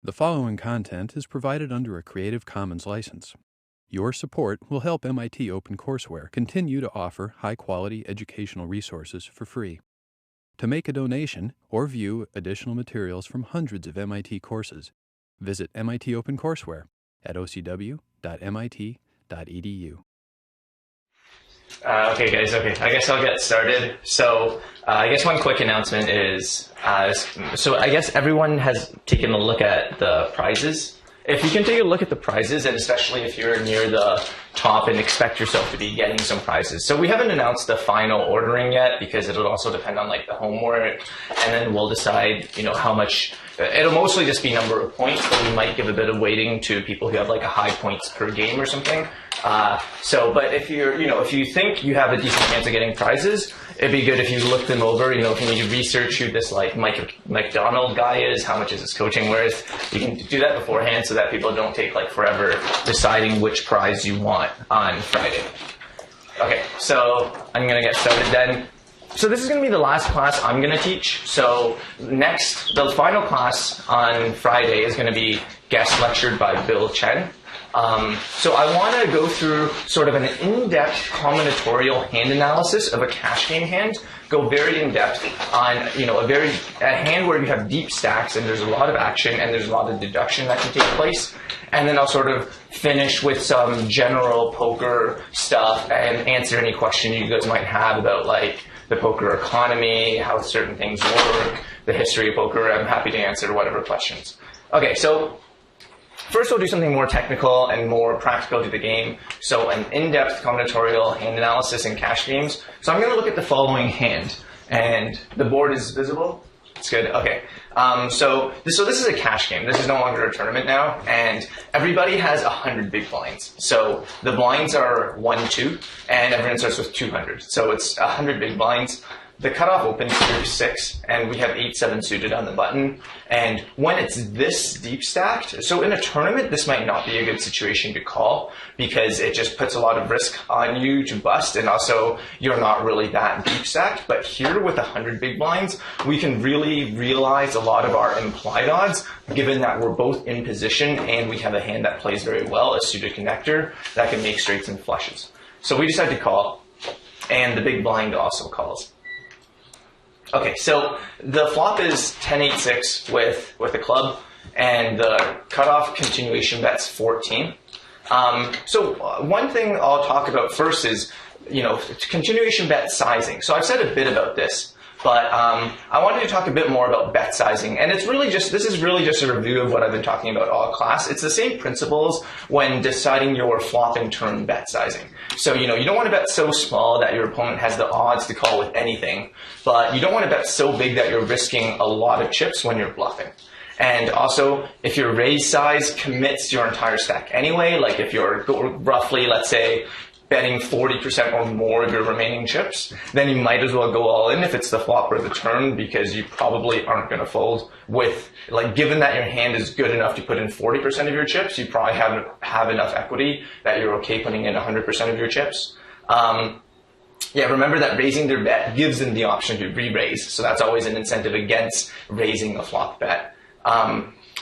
The following content is provided under a Creative Commons license. Your support will help MIT OpenCourseware continue to offer high-quality educational resources for free. To make a donation or view additional materials from hundreds of MIT courses, visit MIT OpenCourseware at ocw.mit.edu. Okay, guys. Okay, I guess I'll get started. So, I guess one quick announcement is, so I guess everyone has taken a look at the prizes. If you can take a look at the prizes, and especially if you're near the top and expect yourself to be getting some prizes. So we haven't announced the final ordering yet because it'll also depend on like the homework, and then we'll decide, how much. It'll mostly just be number of points, but we might give a bit of weighting to people who have like a high points per game or something. But if you're, if you think you have a decent chance of getting prizes, it'd be good if you look them over. If you need to research who this like Mike McDonald guy is, how much is his coaching worth. You can do that beforehand so that people don't take like forever deciding which prize you want on Friday. Okay, so I'm gonna get started then. So this is going to be the last class I'm going to teach. So next, the final class on Friday is going to be guest lectured by Bill Chen. So I want to go through sort of an in-depth combinatorial hand analysis of a cash game hand. Go very in-depth on, a hand where you have deep stacks and there's a lot of action and there's a lot of deduction that can take place. And then I'll sort of finish with some general poker stuff and answer any question you guys might have about like the poker economy, how certain things work, the history of poker. I'm happy to answer whatever questions. Okay, so first we'll do something more technical and more practical to the game. So an in-depth combinatorial hand analysis in cash games. So I'm going to look at the following hand. And the board is visible? It's good, okay. So this is a cash game. This is no longer a tournament now. And everybody has 100 big blinds. So the blinds are 1, 2, and everyone starts with 200. So it's 100 big blinds. The cutoff opens through 6, and we have 8, 7 suited on the button. And when it's this deep stacked, so in a tournament, this might not be a good situation to call because it just puts a lot of risk on you to bust, and also you're not really that deep stacked. But here with 100 big blinds, we can really realize a lot of our implied odds, given that we're both in position and we have a hand that plays very well, a suited connector, that can make straights and flushes. So we decide to call, and the big blind also calls. Okay, so the flop is 10-8-6 with a club, and the cutoff continuation bet's 14. So one thing I'll talk about first is, continuation bet sizing. So I've said a bit about this, but I wanted to talk a bit more about bet sizing. And this is really just a review of what I've been talking about all class. It's the same principles when deciding your flop and turn bet sizing. So, you don't want to bet so small that your opponent has the odds to call with anything, but you don't want to bet so big that you're risking a lot of chips when you're bluffing. And also, if your raise size commits your entire stack anyway, like if you're roughly, let's say, betting 40% or more of your remaining chips, then you might as well go all in if it's the flop or the turn, because you probably aren't going to fold with, given that your hand is good enough to put in 40% of your chips, you probably have enough equity that you're okay putting in 100% of your chips. Remember that raising their bet gives them the option to re-raise, so that's always an incentive against raising a flop bet.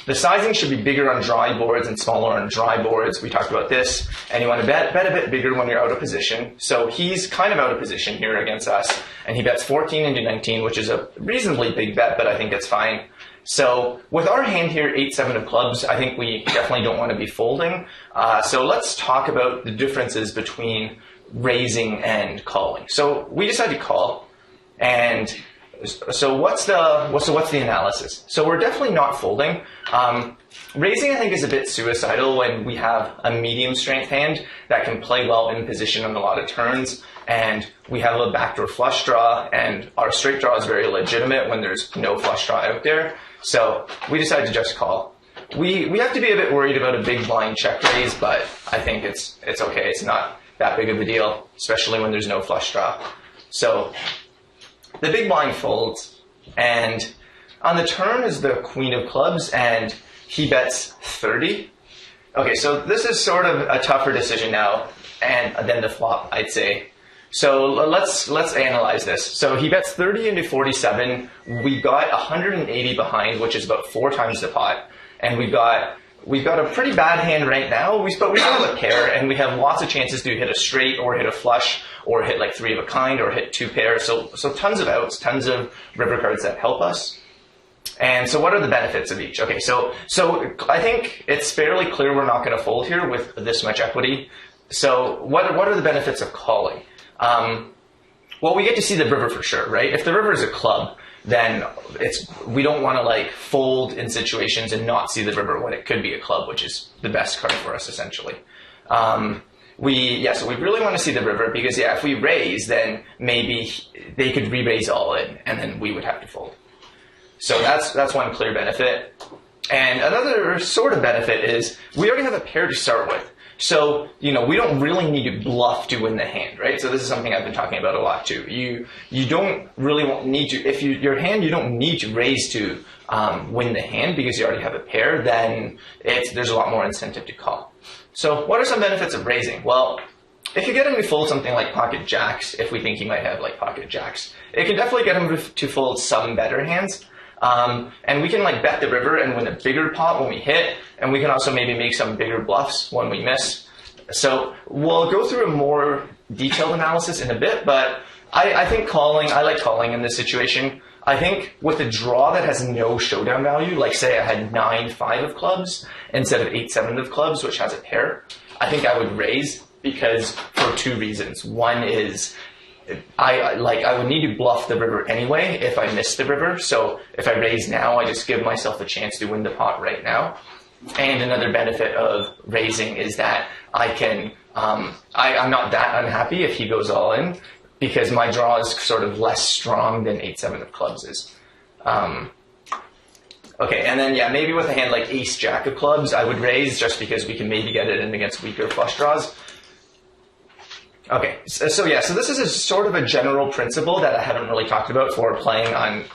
The sizing should be bigger on dry boards and smaller on dry boards. We talked about this. And you want to bet a bit bigger when you're out of position. So he's kind of out of position here against us. And he bets 14 into 19, which is a reasonably big bet, but I think it's fine. So with our hand here, 8-7 of clubs, I think we definitely don't want to be folding. So let's talk about the differences between raising and calling. So we decided to call, and so what's the analysis? So we're definitely not folding. Raising, I think, is a bit suicidal when we have a medium strength hand that can play well in position on a lot of turns, and we have a backdoor flush draw, and our straight draw is very legitimate when there's no flush draw out there. So we decided to just call. We have to be a bit worried about a big blind check raise, but I think it's okay. It's not that big of a deal, especially when there's no flush draw. So the big blind folds, and on the turn is the queen of clubs, and he bets 30. Okay, so this is sort of a tougher decision now, and then the flop, I'd say. So let's analyze this. So he bets 30 into 47. We got 180 behind, which is about 4 times the pot. and we've got a pretty bad hand right now, but we still have a pair, and we have lots of chances to hit a straight or hit a flush or hit like 3 of a kind or hit 2 pairs. So tons of outs, tons of river cards that help us. And so what are the benefits of each? Okay, so I think it's fairly clear we're not going to fold here with this much equity. So what are the benefits of calling? Well, we get to see the river for sure, right? If the river is a club, then we don't want to like fold in situations and not see the river when it could be a club, which is the best card for us essentially. So we really want to see the river because if we raise, then maybe they could re-raise all in, and then we would have to fold. So that's one clear benefit. And another sort of benefit is we already have a pair to start with. So, we don't really need to bluff to win the hand, right? So this is something I've been talking about a lot too. You don't really need to, if your hand, you don't need to raise to win the hand because you already have a pair, then there's a lot more incentive to call. So what are some benefits of raising? Well, if you get him to fold something like pocket jacks, if we think he might have like pocket jacks, it can definitely get him to fold some better hands. And we can like bet the river and win a bigger pot when we hit, and we can also maybe make some bigger bluffs when we miss. So we'll go through a more detailed analysis in a bit, but I think I like calling in this situation. I think with a draw that has no showdown value, like say I had 9-5 of clubs instead of 8-7 of clubs, which has a pair, I think I would raise because for 2 reasons. One is I would need to bluff the river anyway if I miss the river. So if I raise now, I just give myself a chance to win the pot right now. And another benefit of raising is that I'm not that unhappy if he goes all in because my draw is sort of less strong than 8-7 of clubs is. Okay, and then maybe with a hand like ace jack of clubs, I would raise just because we can maybe get it in against weaker flush draws. Okay, so this is a sort of a general principle that I haven't really talked about for playing on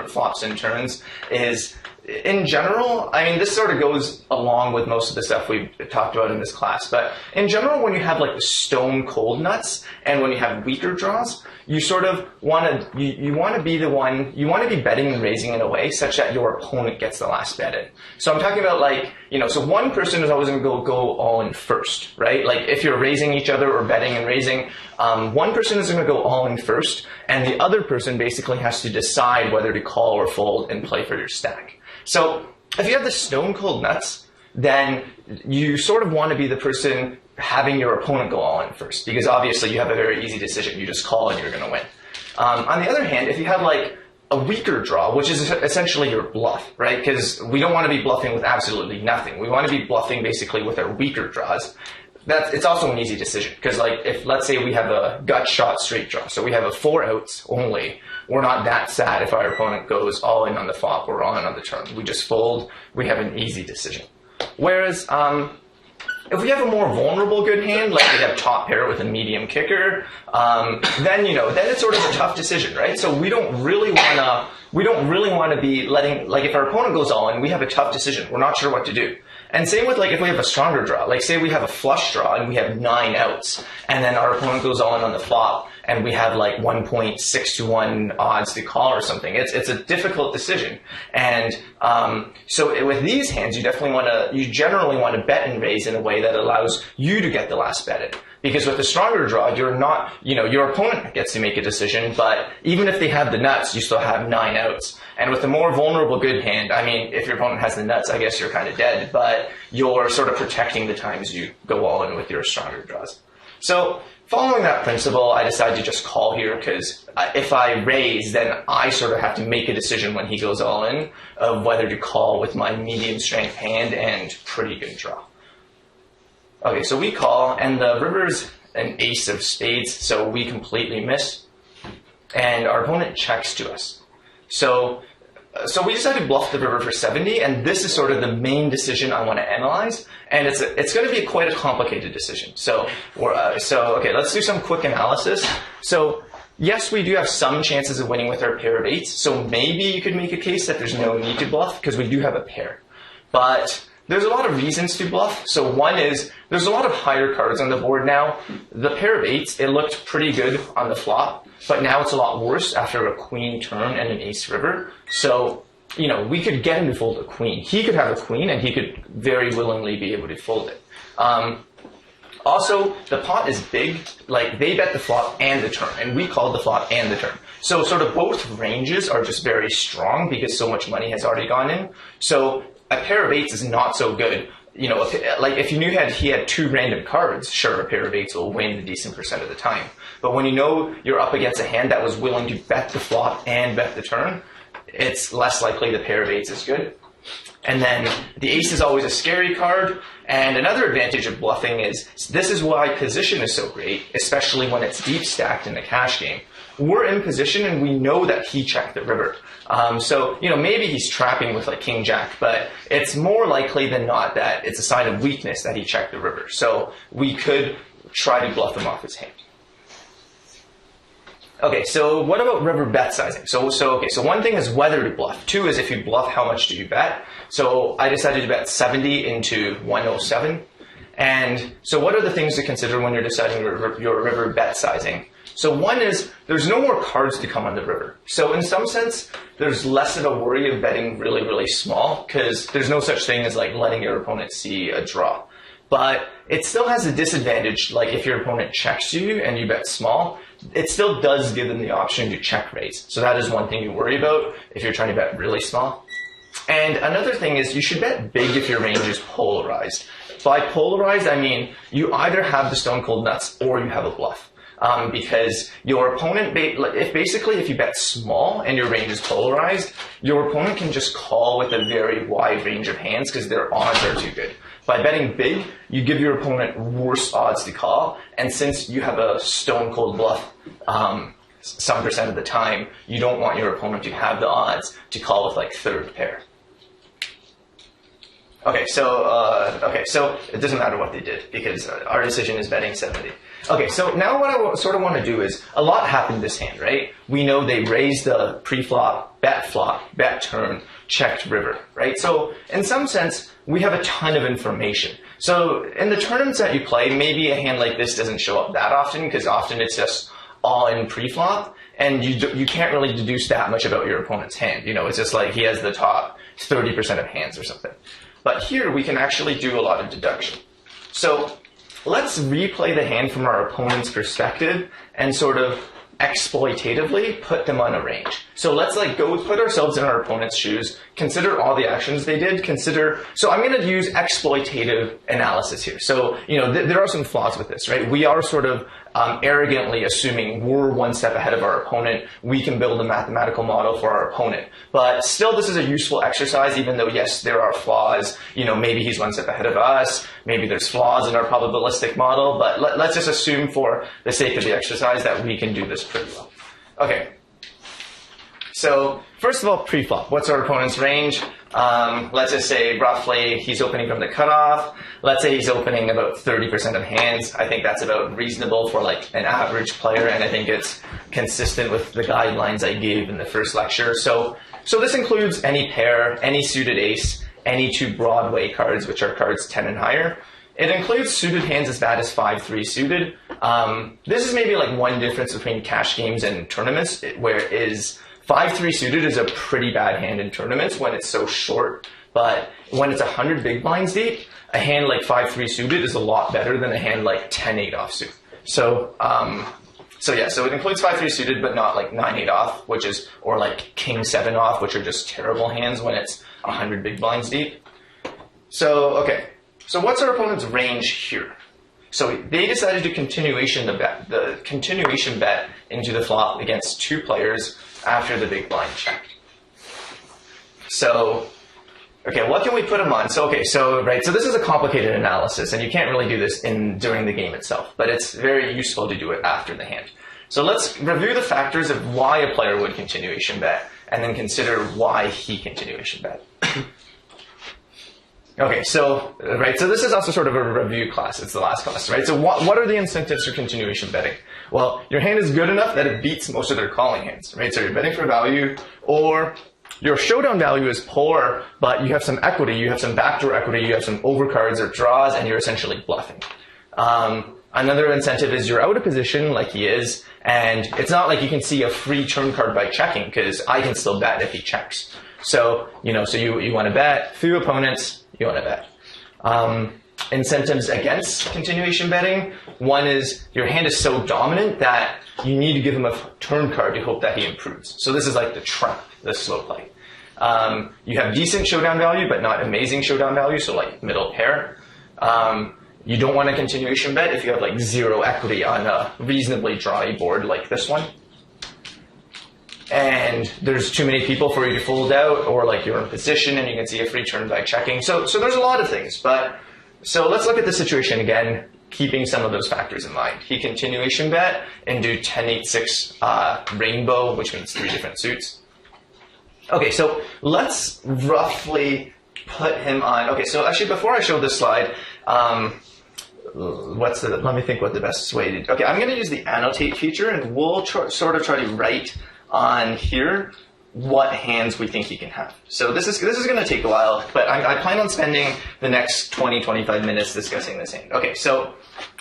flops and turns is, in general, I mean, this sort of goes along with most of the stuff we've talked about in this class, but in general, when you have like the stone cold nuts and when you have weaker draws, you sort of want to, you want to be the one, you want to be betting and raising in a way such that your opponent gets the last bet in. So I'm talking about like, so one person is always going to go all in first, right? Like if you're raising each other or betting and raising, one person is going to go all in first, and the other person basically has to decide whether to call or fold and play for your stack. So if you have the stone cold nuts, then you sort of want to be the person having your opponent go all in first, because obviously you have a very easy decision. You just call and you're going to win. On the other hand, if you have like a weaker draw, which is essentially your bluff, right? Because we don't want to be bluffing with absolutely nothing. We want to be bluffing basically with our weaker draws. It's also an easy decision, because like if let's say we have a gut shot straight draw, so we have a 4 outs only, we're not that sad if our opponent goes all in on the flop or all in on the turn. We just fold. We have an easy decision. Whereas if we have a more vulnerable good hand, like we have top pair with a medium kicker, then it's sort of a tough decision, right? So we don't really want to be letting, like if our opponent goes all in, we have a tough decision. We're not sure what to do. And same with like if we have a stronger draw, like say we have a flush draw and we have 9 outs, and then our opponent goes all in on the flop, and we have like 1.6 to 1 odds to call or something. It's a difficult decision. And so with these hands, you generally want to bet and raise in a way that allows you to get the last bet in. Because with the stronger draw, you're not, your opponent gets to make a decision, but even if they have the nuts, you still have 9 outs. And with a more vulnerable good hand, I mean, if your opponent has the nuts, I guess you're kind of dead, but you're sort of protecting the times you go all in with your stronger draws. So following that principle, I decided to just call here because if I raise, then I sort of have to make a decision when he goes all in of whether to call with my medium strength hand and pretty good draw. Okay, so we call, and the river's an ace of spades, so we completely miss, and our opponent checks to us. So we decided to bluff the river for 70, and this is sort of the main decision I want to analyze, and it's going to be quite a complicated decision. So okay, let's do some quick analysis. So yes, we do have some chances of winning with our pair of 8s, so maybe you could make a case that there's no need to bluff because we do have a pair. But there's a lot of reasons to bluff. So one is there's a lot of higher cards on the board now. The pair of 8s, it looked pretty good on the flop, but now it's a lot worse after a queen turn and an ace river. So we could get him to fold a queen. He could have a queen, and he could very willingly be able to fold it. Also, the pot is big. Like, they bet the flop and the turn, and we called the flop and the turn. So sort of both ranges are just very strong because so much money has already gone in. So a pair of eights is not so good. Like if you knew he had two random cards, sure, a pair of eights will win a decent percent of the time. But when you know you're up against a hand that was willing to bet the flop and bet the turn, it's less likely the pair of eights is good. And then the ace is always a scary card. And another advantage of bluffing is this is why position is so great, especially when it's deep stacked in a cash game. We're in position and we know that he checked the river. So maybe he's trapping with like king jack, but it's more likely than not that it's a sign of weakness that he checked the river. So we could try to bluff him off his hand. Okay, so what about river bet sizing? So one thing is whether to bluff. Two is if you bluff, how much do you bet? So I decided to bet 70 into 107. And so what are the things to consider when you're deciding your river bet sizing? So one is there's no more cards to come on the river. So in some sense, there's less of a worry of betting really, really small because there's no such thing as like letting your opponent see a draw. But it still has a disadvantage, like if your opponent checks you and you bet small, it still does give them the option to check raise. So that is one thing you worry about if you're trying to bet really small. And another thing is you should bet big if your range is polarized. By polarized, I mean you either have the stone cold nuts or you have a bluff. Because your opponent, if you bet small and your range is polarized, your opponent can just call with a very wide range of hands because their odds are too good. By betting big, you give your opponent worse odds to call, and since you have a stone cold bluff some percent of the time, you don't want your opponent to have the odds to call with like third pair. Okay, so it doesn't matter what they did because our decision is betting 70. Okay, so now what I sort of want to do is, a lot happened this hand, right? We know they raised the pre-flop, bet turn, checked river, right? So in some sense, we have a ton of information. So in the tournaments that you play, maybe a hand like this doesn't show up that often because often it's just all in pre-flop and you can't really deduce that much about your opponent's hand. It's just like he has the top 30% of hands or something. But here we can actually do a lot of deduction. So let's replay the hand from our opponent's perspective and sort of exploitatively put them on a range. So let's go put ourselves in our opponent's shoes, consider all the actions they did, so I'm going to use exploitative analysis here. So, there are some flaws with this, right? We are sort of arrogantly assuming we're one step ahead of our opponent. We can build a mathematical model for our opponent. But still, this is a useful exercise, even though, yes, there are flaws. Maybe he's one step ahead of us. Maybe there's flaws in our probabilistic model. But let's just assume for the sake of the exercise that we can do this pretty well. Okay. So first of all, pre-flop. What's our opponent's range? Let's just say roughly he's opening from the cutoff. Let's say he's opening about 30% of hands. I think that's about reasonable for an average player, and I think it's consistent with the guidelines I gave in the first lecture. So this includes any pair, any suited ace, any two Broadway cards, which are cards 10 and higher. It includes suited hands as bad as 5-3 suited. This is maybe one difference between cash games and tournaments, where 5-3 suited is a pretty bad hand in tournaments when it's so short, but when it's 100 big blinds deep, a hand like 5-3 suited is a lot better than a hand like 10-8 offsuit. So it includes 5-3 suited, but not 9-8 off, or king-7 off, which are just terrible hands when it's 100 big blinds deep. So what's our opponent's range here? So they decided to continuation bet into the flop against two players after the big blind checked. So, what can we put them on? So this is a complicated analysis, and you can't really do this during the game itself, but it's very useful to do it after the hand. So let's review the factors of why a player would continuation bet, and then consider why he continuation bet. So this is also sort of a review class. It's the last class, right? So what are the incentives for continuation betting? Well, your hand is good enough that it beats most of their calling hands, right? So you're betting for value, or your showdown value is poor, but you have some equity, you have some backdoor equity, you have some overcards or draws, and you're essentially bluffing. Another incentive is you're out of position like he is, and it's not like you can see a free turn card by checking, because I can still bet if he checks. So, so you want to bet. Few opponents, you want to bet. Incentives against continuation betting. One is your hand is so dominant that you need to give him a turn card to hope that he improves. So this is like the trap, the slow play. You have decent showdown value, but not amazing showdown value, so like middle pair. You don't want a continuation bet if you have like 0 equity on a reasonably drawy board like this one. And there's too many people for you to fold out, or like you're in position and you can see a free turn by checking. So there's a lot of things, so let's look at the situation again, keeping some of those factors in mind. He continuation bet and do 10-8-6 rainbow, which means 3 different suits. Okay, so let's roughly put him on. Okay, so actually before I show this slide, let me think what the best way to. Okay, I'm going to use the annotate feature, and we'll sort of try to write on here what hands we think he can have. So this is going to take a while, but I plan on spending the next 20-25 minutes discussing this hand. Okay, so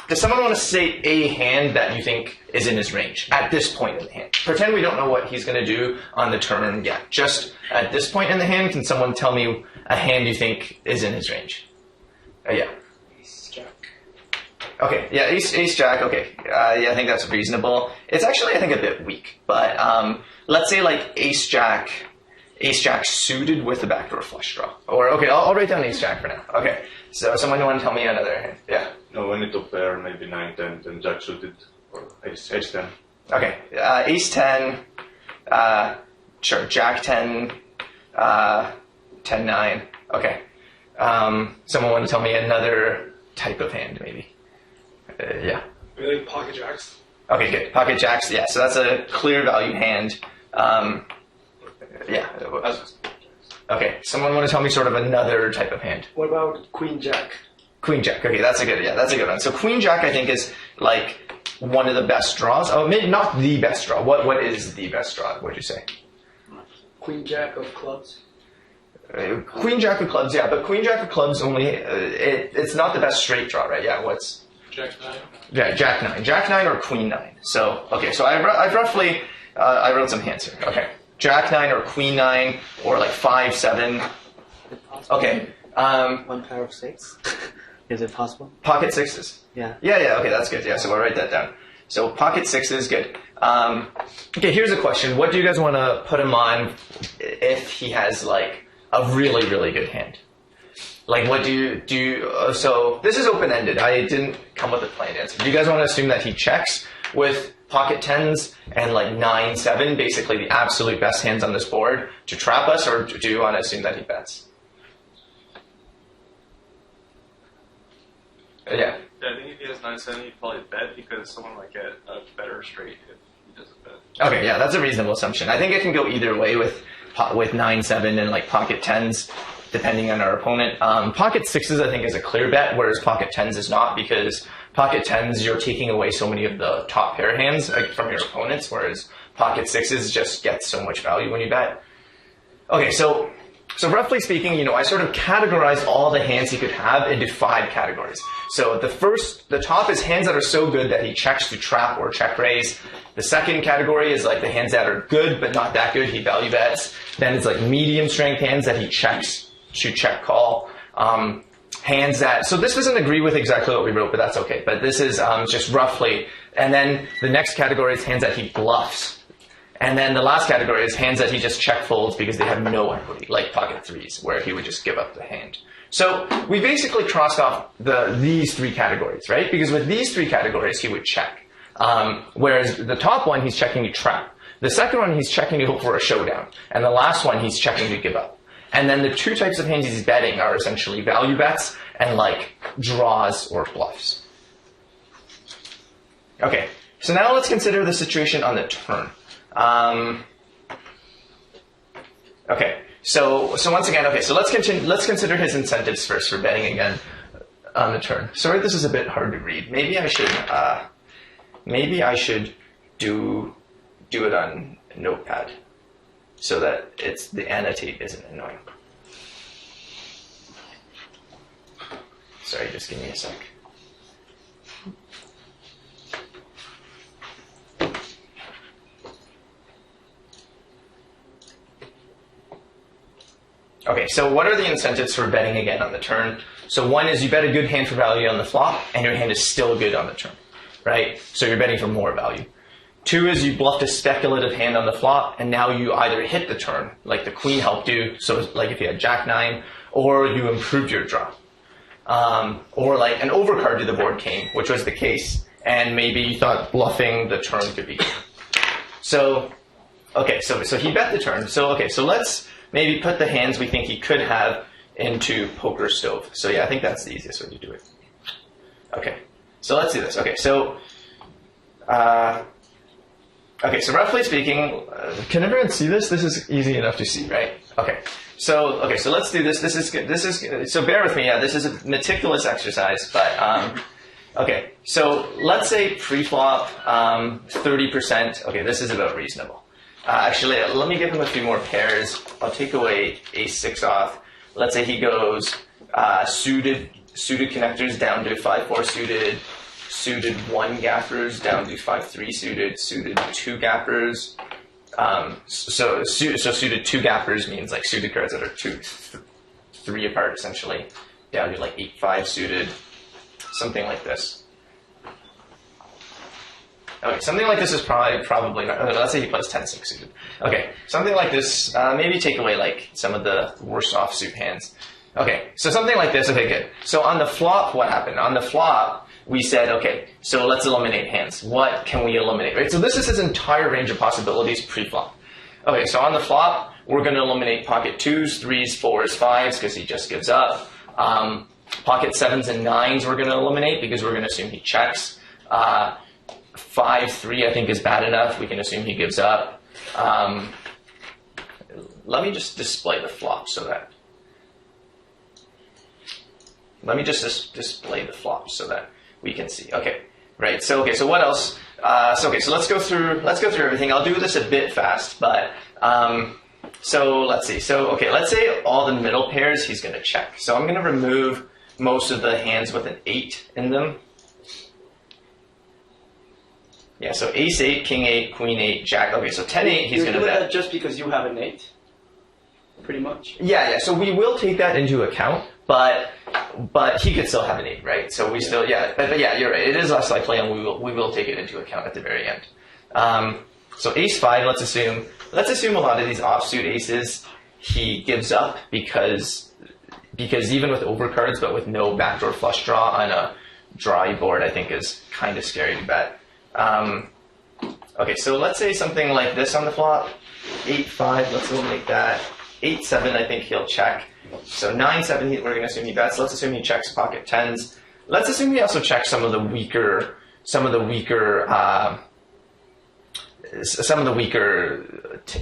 does someone want to say a hand that you think is in his range at this point in the hand? Pretend we don't know what he's going to do on the turn yet. Just at this point in the hand, can someone tell me a hand you think is in his range? Yeah. Ace Jack. Okay, yeah, Ace Jack. Okay, yeah, I think that's reasonable. It's actually, I think, a bit weak, but let's say like Ace Jack suited with the backdoor flush draw. Or okay, I'll write down Ace Jack for now. Okay, so someone want to tell me another hand? Yeah. No, when it top pair, maybe 9-10, then Jack suited, or Ace 10. Okay, Ace 10, sure, Jack 10, 10-9. Okay. Someone want to tell me another type of hand, maybe? Yeah. Maybe like pocket jacks. Okay, good. Pocket jacks, yeah, so that's a clear value hand. Yeah. Okay, someone want to tell me sort of another type of hand? What about queen jack? Queen jack, okay, that's a good one. So queen jack, I think, is like one of the best draws. Oh, maybe not the best draw. What is the best draw, would you say? Queen jack of clubs. Queen jack of clubs, yeah, but queen jack of clubs only, it's not the best straight draw, right? Yeah, what's? Jack 9. Yeah, Jack 9. Jack 9 or Queen 9. So, okay, so I've roughly, I wrote some hints here. Okay, Jack 9 or Queen 9 or like 5-7. Okay. One pair of 6. Is it possible? Pocket 6s. Yeah. Yeah, okay, that's good. Yeah, so we'll write that down. So pocket 6s, good. Okay, here's a question. What do you guys want to put him on if he has like a really, really good hand? Like, what do you so this is open-ended. I didn't come with a planned answer. Do you guys want to assume that he checks with pocket 10s and like 9-7, basically the absolute best hands on this board to trap us, or do you want to assume that he bets? Yeah. Yeah, I think if he has 9-7, he'd probably bet because someone might get a better straight if he doesn't bet. Okay, yeah, that's a reasonable assumption. I think it can go either way with 9-7 and like pocket 10s, depending on our opponent. Pocket 6s, I think, is a clear bet, whereas pocket 10s is not, because pocket 10s, you're taking away so many of the top pair hands from your opponents, whereas pocket 6s just get so much value when you bet. Okay, so roughly speaking, I sort of categorize all the hands he could have into 5 categories. So the top is hands that are so good that he checks to trap or check raise. The second category is like the hands that are good but not that good, he value bets. Then it's like medium strength hands that he checks to check call. Hands that, so this doesn't agree with exactly what we wrote, but that's okay. But this is just roughly. And then the next category is hands that he bluffs. And then the last category is hands that he just check folds because they have no equity, like pocket 3s, where he would just give up the hand. So we basically crossed off these 3 categories, right? Because with these 3 categories, he would check. Whereas the top one, he's checking to trap. The second one, he's checking to hope for a showdown. And the last one, he's checking to give up. And then the 2 types of hands he's betting are essentially value bets and like draws or bluffs. Okay, so now let's consider the situation on the turn. Okay, so once again, okay, so let's consider his incentives first for betting again on the turn. Sorry, this is a bit hard to read. Maybe I should do it on Notepad so that the annotate isn't annoying. Sorry, just give me a sec. okay, so what are the incentives for betting again on the turn? So one is you bet a good hand for value on the flop, and your hand is still good on the turn, right? So you're betting for more value. Two is you bluffed a speculative hand on the flop, and now you either hit the turn, like the queen helped you, so like if you had jack nine, or you improved your draw. Or like an overcard to the board came, which was the case, and maybe you thought bluffing the turn could be good. So, okay, so he bet the turn. So let's maybe put the hands we think he could have into poker stove. So yeah, I think that's the easiest way to do it. Okay, so let's do this. Okay, so roughly speaking, can everyone see this? This is easy enough to see, right? Okay, so let's do this. This is good. So bear with me. Yeah, this is a meticulous exercise, but okay. So let's say pre-flop 30%. Okay, this is about reasonable. Actually, let me give him a few more pairs. I'll take away ace-6 off. Let's say he goes suited connectors down to 5-4 suited, suited 1 gappers down to 5-3 suited, suited 2 gappers. So suited 2 gappers means like suited cards that are 3 apart essentially, down to like 8-5 suited, something like this. Okay, something like this is probably not. Let's say he plays 10-6 suited. Okay, something like this. Maybe take away like some of the worst offsuit hands. Okay, so something like this. Okay, good. So on the flop, what happened? On the flop, we said, okay, so let's eliminate hands. What can we eliminate? Right. So this is his entire range of possibilities pre-flop. Okay, so on the flop, we're going to eliminate pocket 2s, 3s, 4s, 5s because he just gives up. Pocket 7s and 9s we're going to eliminate because we're going to assume he checks. 5-3 I think is bad enough. We can assume he gives up. Let me just display the flop so that. Let me just display the flop so that we can see. Okay, right. So so what else? So let's go through everything. I'll do this a bit fast, but so let's see. So let's say all the middle pairs he's going to check. So I'm going to remove most of the hands with an 8 in them. Yeah, so ace-8, king-8, queen-8, jack. Okay, so 10-8, he's going to bet. You're doing that just because you have an 8? Pretty much? Yeah, so we will take that into account, but he could still have an 8, right? So we still, but yeah, you're right. It is less likely, and we will take it into account at the very end. So ace-5, let's assume a lot of these offsuit aces, he gives up because even with overcards, but with no backdoor flush draw on a drawy board, I think is kind of scary to bet. Okay, so let's say something like this on the flop. 8-5, let's eliminate that. 8-7, I think he'll check. So 9-7, we're going to assume he bets. Let's assume he checks pocket 10s. Let's assume he also checks some of the weaker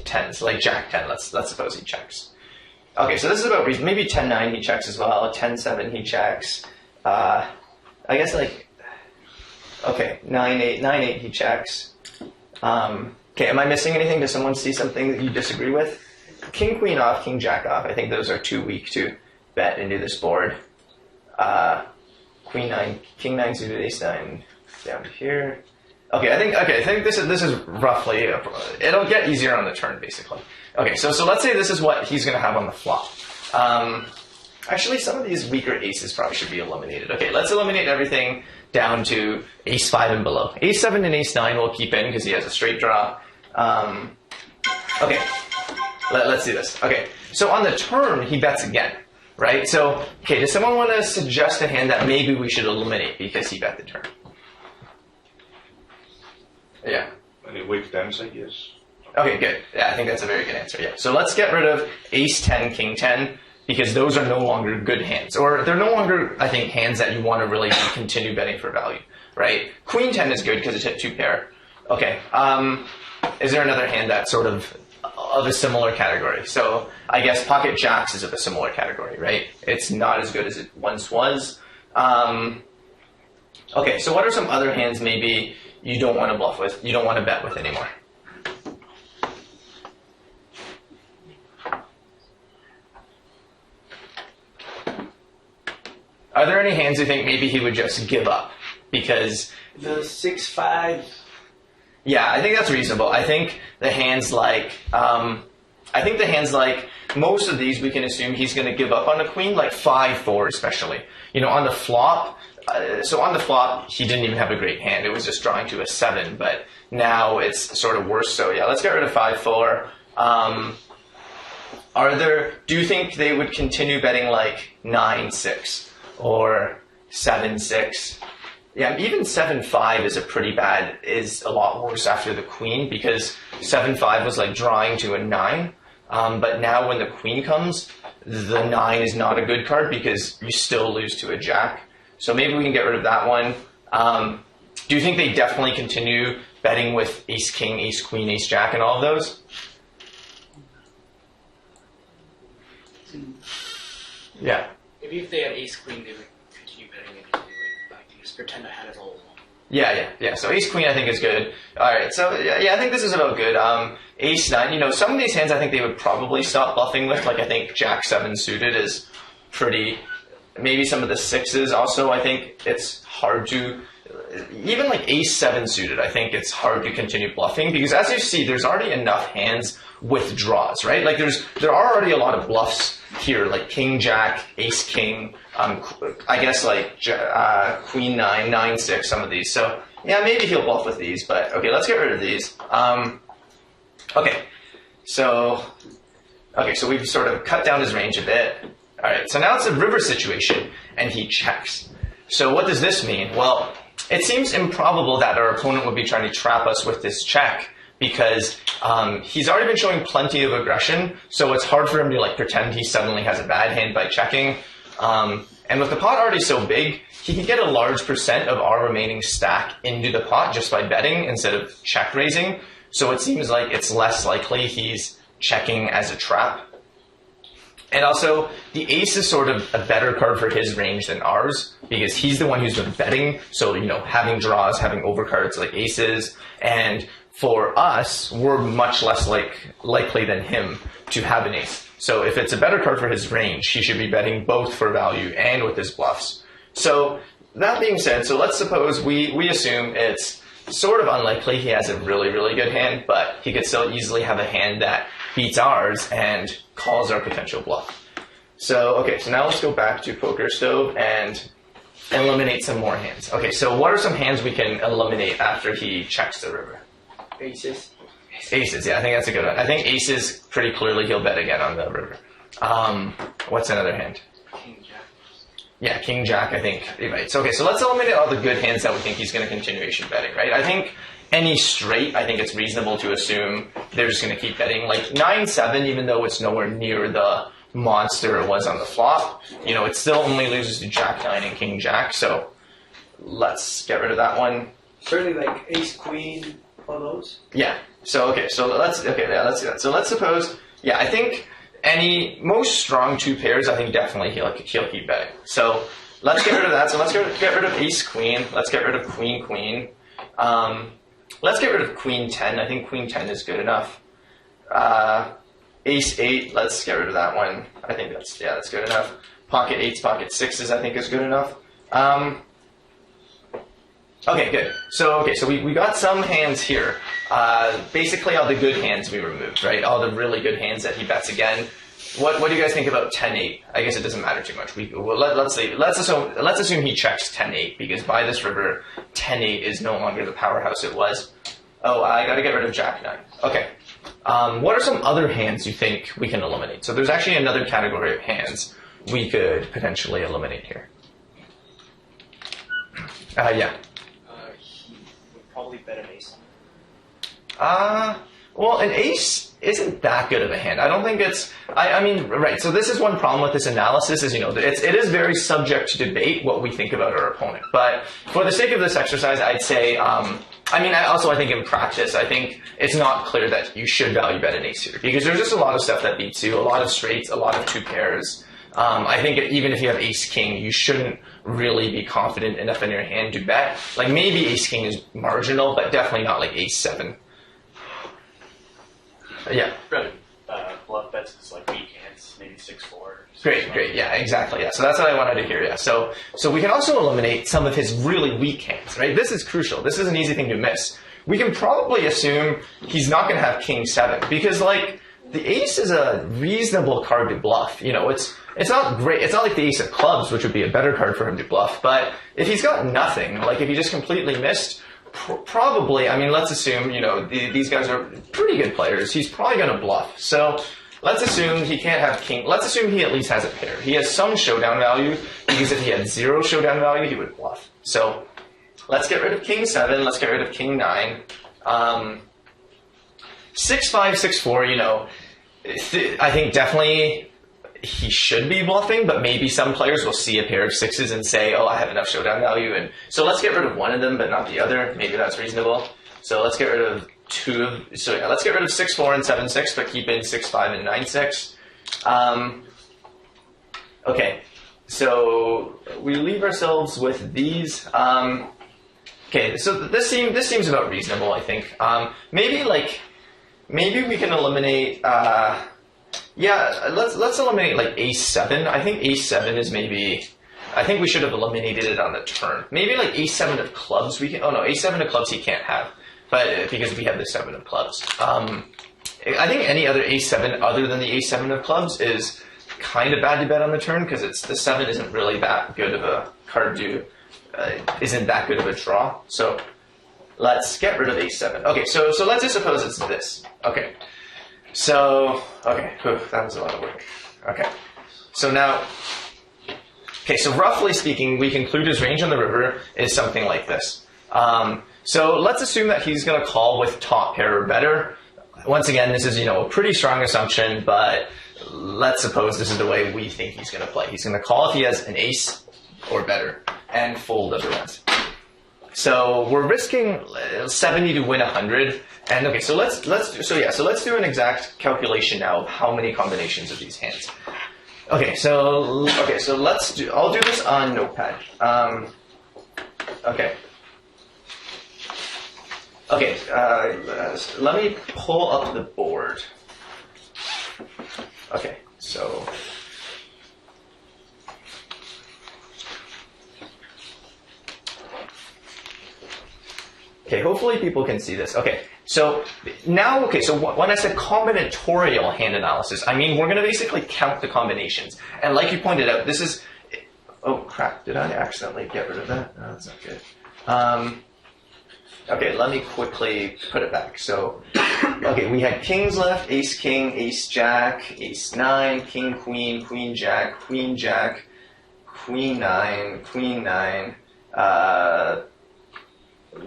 tens, like jack 10. Let's suppose he checks. Okay, so this is about reason. Maybe 10-9 he checks as well. 10-7 he checks. I guess like. Okay, 9-8 he checks. Okay, am I missing anything? Does someone see something that you disagree with? King, queen off, king, jack off. I think those are too weak to bet into this board. Queen 9, king 9 suited, ace 9 down to here. Okay, I think this is roughly. It'll get easier on the turn, basically. Okay, so let's say this is what he's going to have on the flop. Actually, some of these weaker aces probably should be eliminated. Okay, let's eliminate everything down to ace-5 and below. Ace-7 and ace-9 we'll keep in because he has a straight draw. Okay, let's do this. Okay, so on the turn, he bets again, right? So, okay, does someone want to suggest a hand that maybe we should eliminate because he bet the turn? Yeah. Any weak tens, I guess. Okay, good. Yeah, I think that's a very good answer, yeah. So let's get rid of ace-10, king-10, because those are no longer good hands. Or they're no longer, I think, hands that you want to really continue betting for value, right? Queen 10 is good because it's hit 2 pair. Okay, is there another hand that's sort of a similar category? So I guess pocket jacks is of a similar category, right? It's not as good as it once was. Okay, so what are some other hands maybe you don't want to bluff with, you don't want to bet with anymore? Are there any hands you think maybe he would just give up? Because the 6-5. Yeah, I think that's reasonable. I think the hands like I think the hands like most of these, we can assume he's going to give up on a queen, like 5-4 especially. You know, on the flop, he didn't even have a great hand. It was just drawing to a 7, but now it's sort of worse. So yeah, let's get rid of 5-4. Do you think they would continue betting like 9-6 or 7-6? Yeah, even 7-5 is a lot worse after the queen, because 7-5 was like drawing to a 9. But now when the queen comes, the 9 is not a good card because you still lose to a jack. So maybe we can get rid of that one. Do you think they definitely continue betting with ace king, ace queen, ace jack, and all of those? Yeah. Maybe if they had ace queen, they would continue betting it. Like just pretend I had it all along. Yeah. So ace queen I think is good. All right. So yeah, I think this is about good. Ace 9. You know, some of these hands I think they would probably stop bluffing with. Like I think jack 7 suited is pretty. Maybe some of the 6s also. I think it's hard to. Even like ace 7 suited, I think it's hard to continue bluffing because as you see, there's already enough hands with draws, right? Like there are already a lot of bluffs here, like king jack, ace king. I guess like queen 9, 9-6, some of these. So yeah, maybe he'll bluff with these. But okay, let's get rid of these. So we've sort of cut down his range a bit. All right, so now it's a river situation, and he checks. So what does this mean? Well, it seems improbable that our opponent would be trying to trap us with this check because he's already been showing plenty of aggression, so it's hard for him to like pretend he suddenly has a bad hand by checking. And with the pot already so big, he can get a large percent of our remaining stack into the pot just by betting instead of check raising. So it seems like it's less likely he's checking as a trap. And also, the ace is sort of a better card for his range than ours because he's the one who's been betting. So, you know, having draws, having overcards like aces. And for us, we're much less likely than him to have an ace. So if it's a better card for his range, he should be betting both for value and with his bluffs. So that being said, so let's suppose we assume it's sort of unlikely he has a really, really good hand, but he could still easily have a hand that beats ours and calls our potential bluff. So, okay, so now let's go back to Poker Stove and eliminate some more hands. Okay, so what are some hands we can eliminate after he checks the river? Aces. Aces, yeah, I think that's a good one. I think aces, pretty clearly he'll bet again on the river. What's another hand? King jack. Yeah, king jack, I think. Right. So, okay, so let's eliminate all the good hands that we think he's going to continuation betting, right? I think any straight, I think it's reasonable to assume they're just going to keep betting. Like 9-7, even though it's nowhere near the monster it was on the flop, you know, it still only loses to jack 9 and king jack, so let's get rid of that one. Certainly like ace queen, all those. Yeah. So let's do that. So let's suppose, yeah, I think most strong 2 pairs, I think definitely he'll keep betting. So let's get rid of that. So let's get rid of ace queen. Let's get rid of queen queen. Let's get rid of queen 10. I think queen 10 is good enough. Ace 8. Let's get rid of that one. I think that's good enough. Pocket 8s, pocket 6s, I think is good enough. Okay, good. So we got some hands here. Basically, all the good hands we removed, right? All the really good hands that he bets again. What do you guys think about 10-8? I guess it doesn't matter too much. Let's assume he checks 10-8 because by this river, 10-8 is no longer the powerhouse it was. Oh, I got to get rid of jack 9. Okay. What are some other hands you think we can eliminate? So there's actually another category of hands we could potentially eliminate here. Yeah. He would probably bet an ace. Well, an ace isn't that good of a hand. I don't think it's. I mean, right. So this is one problem with this analysis is, you know, it is very subject to debate what we think about our opponent. But for the sake of this exercise, I'd say. I think in practice, I think it's not clear that you should value bet an ace here because there's just a lot of stuff that beats you, a lot of straights, a lot of 2 pairs. I think even if you have ace king, you shouldn't really be confident enough in your hand to bet. Like maybe ace king is marginal, but definitely not like ace 7. Yeah. Rather bluff bets is like weak hands, maybe 6-4. Great. Yeah, exactly. Yeah. So that's what I wanted to hear. Yeah. So we can also eliminate some of his really weak hands, right? This is crucial. This is an easy thing to miss. We can probably assume he's not going to have king 7 because like the ace is a reasonable card to bluff. You know, it's not great. It's not like the ace of clubs, which would be a better card for him to bluff. But if he's got nothing, like if he just completely missed, probably, I mean, let's assume, you know, these guys are pretty good players. He's probably going to bluff. So let's assume he can't have king. Let's assume he at least has a pair. He has some showdown value, because if he had 0 showdown value, he would bluff. So let's get rid of king 7. Let's get rid of king 9. 6-5, 6-4, you know, I think definitely he should be bluffing, but maybe some players will see a pair of 6s and say, oh, I have enough showdown value. And so let's get rid of one of them, but not the other. Maybe that's reasonable. So let's get rid of 2 of, so yeah, let's get rid of 6-4 and 7-6, but keep in 6-5 and 9-6. Okay, so we leave ourselves with these. Okay, so this seems about reasonable, I think. Maybe we can eliminate. Let's eliminate like ace-7. I think ace-7 is maybe. I think we should have eliminated it on the turn. Maybe like ace-7 of clubs. We can. Oh no, ace-7 of clubs he can't have, but because we have the 7 of clubs. I think any other ace-7 other than the ace-7 of clubs is kind of bad to bet on the turn, because it's the 7 isn't really that good of a card to. Isn't that good of a draw. So let's get rid of ace-7. Okay, so let's just suppose it's this. Okay, so that was a lot of work. Okay, so now, so roughly speaking, we conclude his range on the river is something like this. So let's assume that he's going to call with top pair or better. Once again, this is, you know, a pretty strong assumption, but let's suppose this is the way we think he's going to play. He's going to call if he has an ace or better, and fold otherwise. So we're risking 70 to win 100. And okay, so let's do an exact calculation now of how many combinations of these hands. Okay, so I'll do this on Notepad. Let me pull up the board. Okay, so. Okay, hopefully people can see this. Okay, so now, so when I said combinatorial hand analysis, I mean we're going to basically count the combinations. And like you pointed out, this is, oh crap, did I accidentally get rid of that? No, that's not good. Okay, let me quickly put it back. So, okay, we had kings left, ace king, ace jack, ace 9, king queen, queen jack, queen queen 9,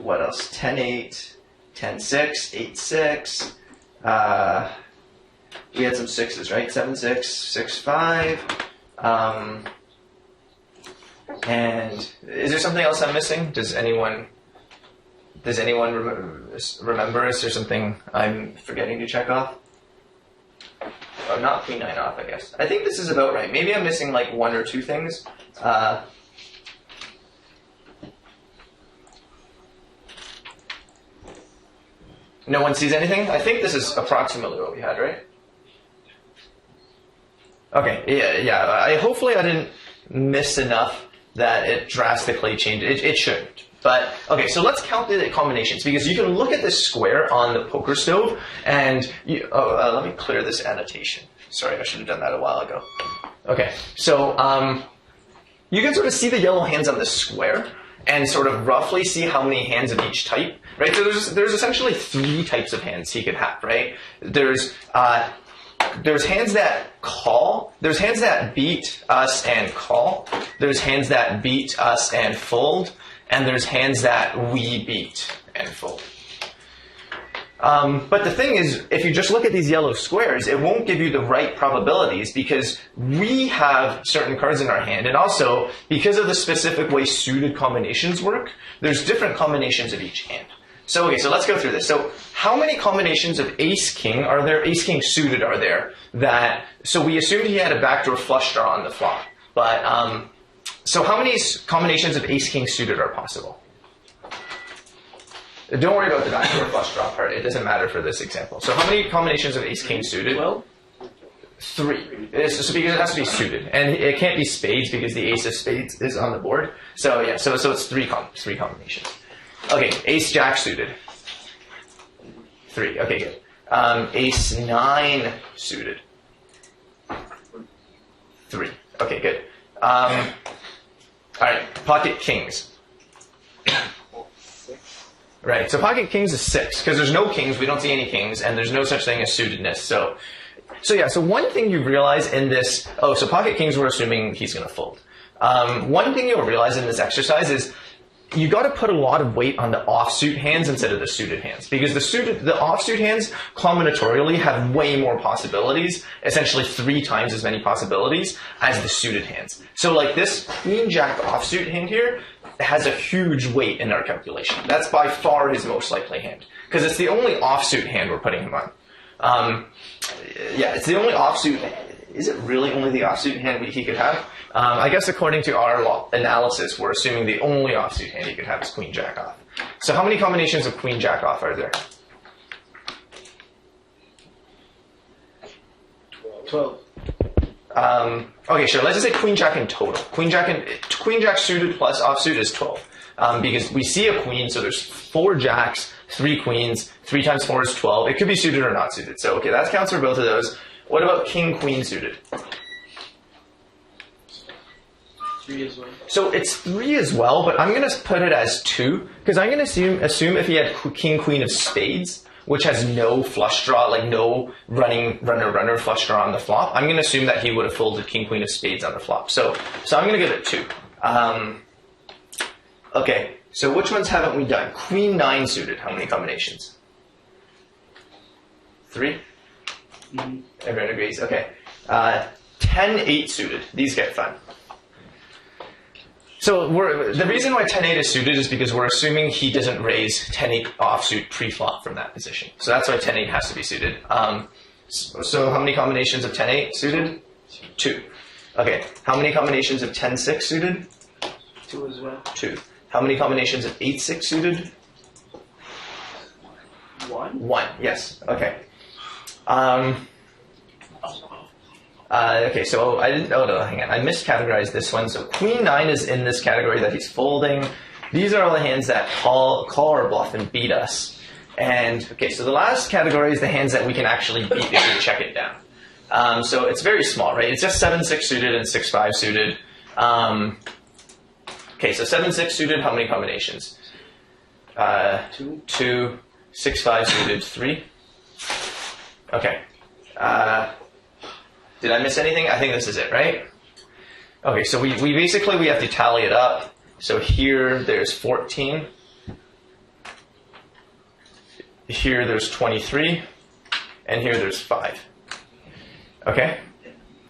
what else? 10-8, 10-6, 8-6. We had some 6s, right? 7-6, 6-5. And is there something else I'm missing? Does anyone remember? Is there something I'm forgetting to check off? Oh, not queen 9 off, I guess. I think this is about right. Maybe I'm missing like 1 or 2 things. No one sees anything? I think this is approximately what we had, right? Okay, yeah. Hopefully I didn't miss enough that it drastically changed. It shouldn't. But, okay, so let's count the combinations, because you can look at this square on the poker stove, and let me clear this annotation. Sorry, I should have done that a while ago. Okay, so you can sort of see the yellow hands on the square, and sort of roughly see how many hands of each type, right? So there's essentially 3 types of hands he could have, right? There's hands that call. There's hands that beat us and call. There's hands that beat us and fold. And there's hands that we beat and fold. But the thing is, if you just look at these yellow squares, it won't give you the right probabilities, because we have certain cards in our hand, and also because of the specific way suited combinations work, there's different combinations of each hand. So okay, so let's go through this. So how many combinations of ace king are there? Ace king suited are there? So we assumed he had a backdoor flush draw on the flop, but so how many combinations of ace king suited are possible? Don't worry about the backdoor flush draw part. It doesn't matter for this example. So how many combinations of ace king suited? 3. Because it has to be suited, and it can't be spades because the ace of spades is on the board. So yeah, so it's 3 combinations. Okay, ace jack suited. 3. Okay, good. Ace 9 suited. 3. Okay, good. All right, pocket kings. Right, so pocket kings is 6, because there's no kings, we don't see any kings, and there's no such thing as suitedness. So one thing you realize in this, so pocket kings, we're assuming he's going to fold. One thing you'll realize in this exercise is you got to put a lot of weight on the offsuit hands instead of the suited hands, because the offsuit hands combinatorially have way more possibilities, essentially 3 times as many possibilities as the suited hands. So like this queen jack offsuit hand here has a huge weight in our calculation. That's by far his most likely hand, because it's the only offsuit hand we're putting him on. It's the only offsuit. Is it really only the offsuit hand he could have? I guess according to our analysis, we're assuming the only offsuit hand he could have is queen jack off. So how many combinations of queen jack off are there? 12. Okay, sure. Let's just say queen jack in total. Queen jack suited plus offsuit is 12. Because we see a queen, so there's 4 jacks, 3 queens, 3 times 4 is 12. It could be suited or not suited. So okay, that counts for both of those. What about king queen suited? 3 as well. So it's 3 as well, but I'm going to put it as 2, because I'm going to assume if he had king queen of spades, which has no flush draw, like no runner flush draw on the flop, I'm going to assume that he would have folded king queen of spades on the flop. So I'm going to give it 2. Okay, so which ones haven't we done? Queen 9 suited, how many combinations? 3? Mm-hmm. Everyone agrees, okay. 10-8 suited, these get fun. So the reason why 10-8 is suited is because we're assuming he doesn't raise 10-8 offsuit pre-flop from that position. So that's why 10-8 has to be suited. So how many combinations of 10-8 suited? 2. Okay, how many combinations of 10-6 suited? 2 as well. 2. How many combinations of 8-6 suited? 1. 1, yes, okay. Okay, so hang on, I miscategorized this one. So queen 9 is in this category that he's folding. These are all the hands that call or bluff and beat us. And, okay, so the last category is the hands that we can actually beat if we check it down. So it's very small, right? It's just 7-6 suited and 6-5 suited. Okay, so 7-6 suited, how many combinations? 2. 2, 6-5 suited, 3. Okay. Did I miss anything? I think this is it, right? Okay, so we have to tally it up. So here there's 14. Here there's 23. And here there's 5. Okay?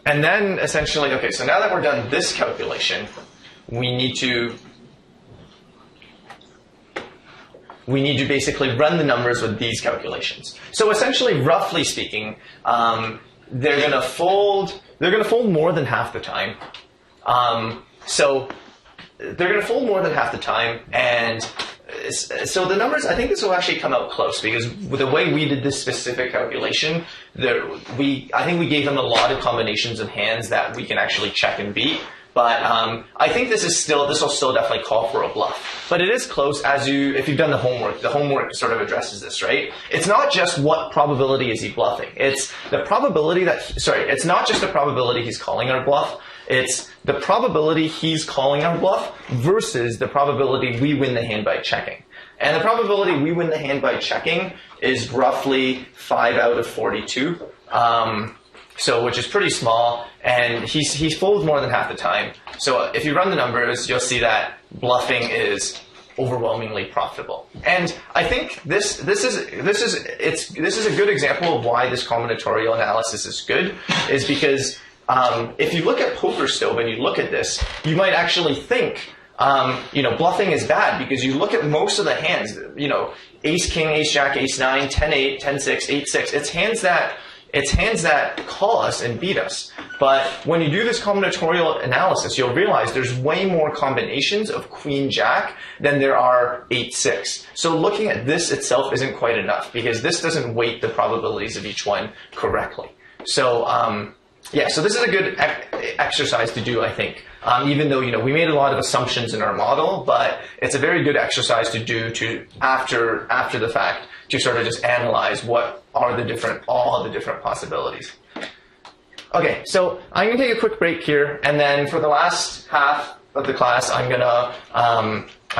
And then essentially, okay, so now that we're done this calculation, we need to basically run the numbers with these calculations. So essentially, roughly speaking, they're going to fold more than half the time. So they're going to fold more than half the time, and so the numbers, I think this will actually come out close, because with the way we did this specific calculation, I think we gave them a lot of combinations of hands that we can actually check and beat. But I think this will still definitely call for a bluff. But it is close if you've done the homework. The homework sort of addresses this, right? It's not just what probability is he bluffing. It's the probability it's not just the probability he's calling our bluff. It's the probability he's calling our bluff versus the probability we win the hand by checking. And the probability we win the hand by checking is roughly 5 out of 42. So, which is pretty small, and he folds more than half the time. So if you run the numbers, you'll see that bluffing is overwhelmingly profitable. And I think this is a good example of why this combinatorial analysis is good, is because if you look at poker stove and you look at this, you might actually think bluffing is bad, because you look at most of the hands, ace king, ace jack, ace 9, 10-8, 10-6, 8-6. It's hands that call us and beat us. But when you do this combinatorial analysis, you'll realize there's way more combinations of queen jack than there are 8-6. So looking at this itself isn't quite enough, because this doesn't weight the probabilities of each one correctly. So so this is a good exercise to do, I think. Even though we made a lot of assumptions in our model, but it's a very good exercise to do after the fact, to sort of just analyze what are all the different possibilities. Okay, so I'm going to take a quick break here, and then for the last half of the class, I'm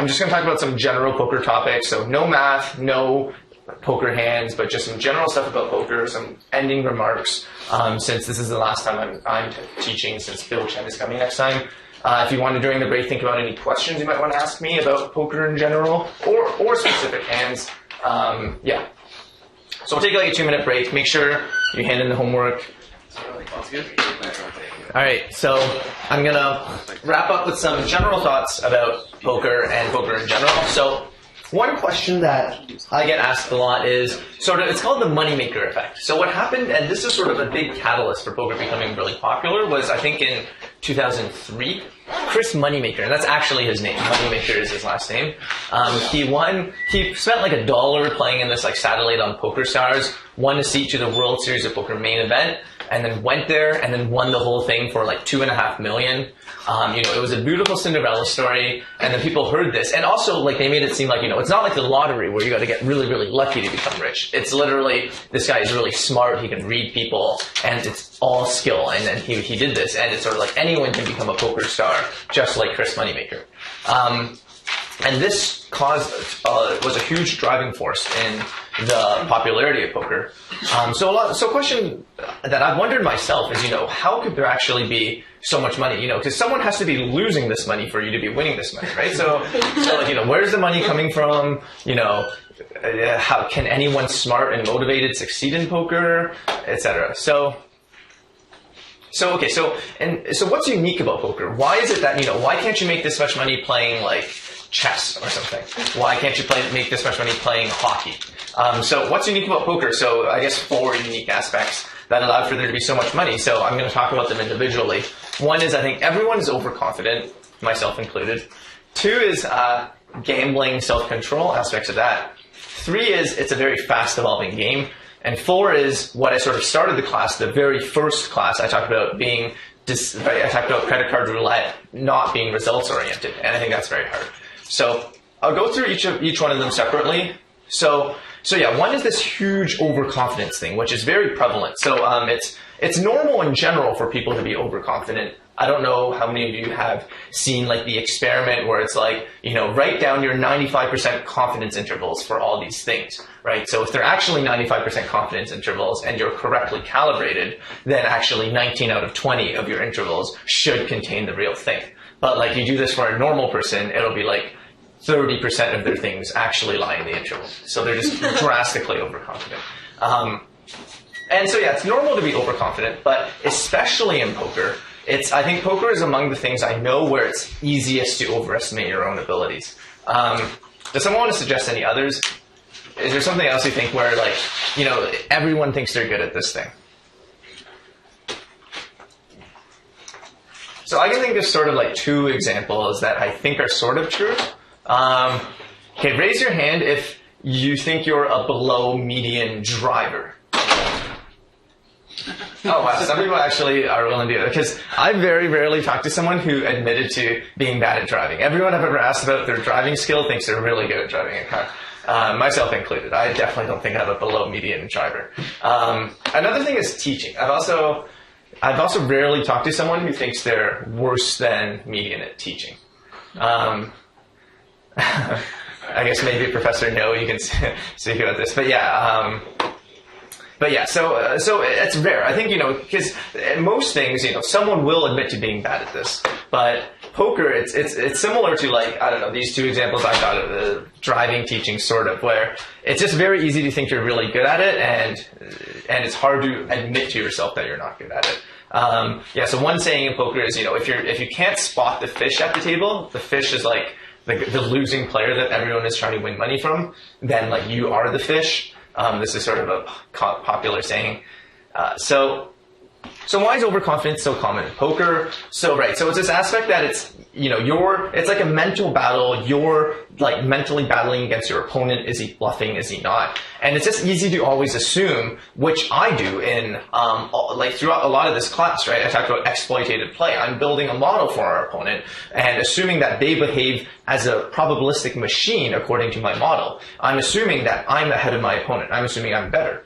just going to talk about some general poker topics. So no math, no poker hands, but just some general stuff about poker, some ending remarks, since this is the last time I'm teaching, since Bill Chen is coming next time. If you want to, during the break, think about any questions you might want to ask me about poker in general, or specific hands. Yeah. So we'll take like a 2-minute break. Make sure you hand in the homework. All right, so I'm going to wrap up with some general thoughts about poker and poker in general. So one question that I get asked a lot is it's called the moneymaker effect. So what happened, and this is sort of a big catalyst for poker becoming really popular, was I think in 2003, Chris Moneymaker, and that's actually his name. Moneymaker is his last name. He spent like $1 playing in this like satellite on PokerStars, won a seat to the World Series of Poker main event, and then went there and then won the whole thing for like $2.5 million. It was a beautiful Cinderella story, and then people heard this, and also like they made it seem like, it's not like the lottery where you got to get really, really lucky to become rich. It's literally, this guy is really smart, he can read people, and it's all skill, and then he did this, and it's sort of like anyone can become a poker star, just like Chris Moneymaker. And this was a huge driving force in the popularity of poker. So a question that I've wondered myself is, how could there actually be so much money? Because someone has to be losing this money for you to be winning this money, right? So where's the money coming from? How can anyone smart and motivated succeed in poker, etc.? So what's unique about poker? Why is it that, why can't you make this much money playing like chess or something? Why can't you make this much money playing hockey? So what's unique about poker? So I guess 4 unique aspects that allowed for there to be so much money. So I'm going to talk about them individually. One is I think everyone is overconfident, myself included. 2 is gambling, self-control, aspects of that. 3 is it's a very fast evolving game. And 4 is what I sort of started the class, the very first class, I talked about credit card roulette not being results oriented, and I think that's very hard. So I'll go through each one of them separately. So yeah, one is this huge overconfidence thing, which is very prevalent. So it's normal in general for people to be overconfident. I don't know how many of you have seen like the experiment where it's like, write down your 95% confidence intervals for all these things, right? So if they're actually 95% confidence intervals and you're correctly calibrated, then actually 19 out of 20 of your intervals should contain the real thing. But like you do this for a normal person, it'll be like 30% of their things actually lie in the interval. So they're just drastically overconfident. And so yeah, it's normal to be overconfident, but especially in poker, I think poker is among the things I know where it's easiest to overestimate your own abilities. Does someone want to suggest any others? Is there something else you think where like, everyone thinks they're good at this thing? So I can think of sort of like 2 examples that I think are sort of true. Okay, raise your hand if you think you're a below median driver. Oh wow, some people actually are willing to do that, because I very rarely talk to someone who admitted to being bad at driving. Everyone I've ever asked about their driving skill thinks they're really good at driving a car, myself included. I definitely don't think I'm a below median driver. Another thing is teaching. I've also rarely talked to someone who thinks they're worse than median at teaching. I guess maybe Professor No, you can speak about this, but yeah. So it's rare. I think, because most things, someone will admit to being bad at this. But poker, it's similar to like, I don't know, these 2 examples I thought of, driving, teaching, sort of, where it's just very easy to think you're really good at it, and it's hard to admit to yourself that you're not good at it. So one saying in poker is, if you can't spot the fish at the table, the fish is like the losing player that everyone is trying to win money from, then like you are the fish. This is sort of a popular saying. So why is overconfidence so common in poker? So it's this aspect that it's like a mental battle. You're like mentally battling against your opponent. Is he bluffing? Is he not? And it's just easy to always assume, which I do in like throughout a lot of this class, right? I talked about exploitative play. I'm building a model for our opponent and assuming that they behave as a probabilistic machine according to my model. I'm assuming that I'm ahead of my opponent. I'm assuming I'm better.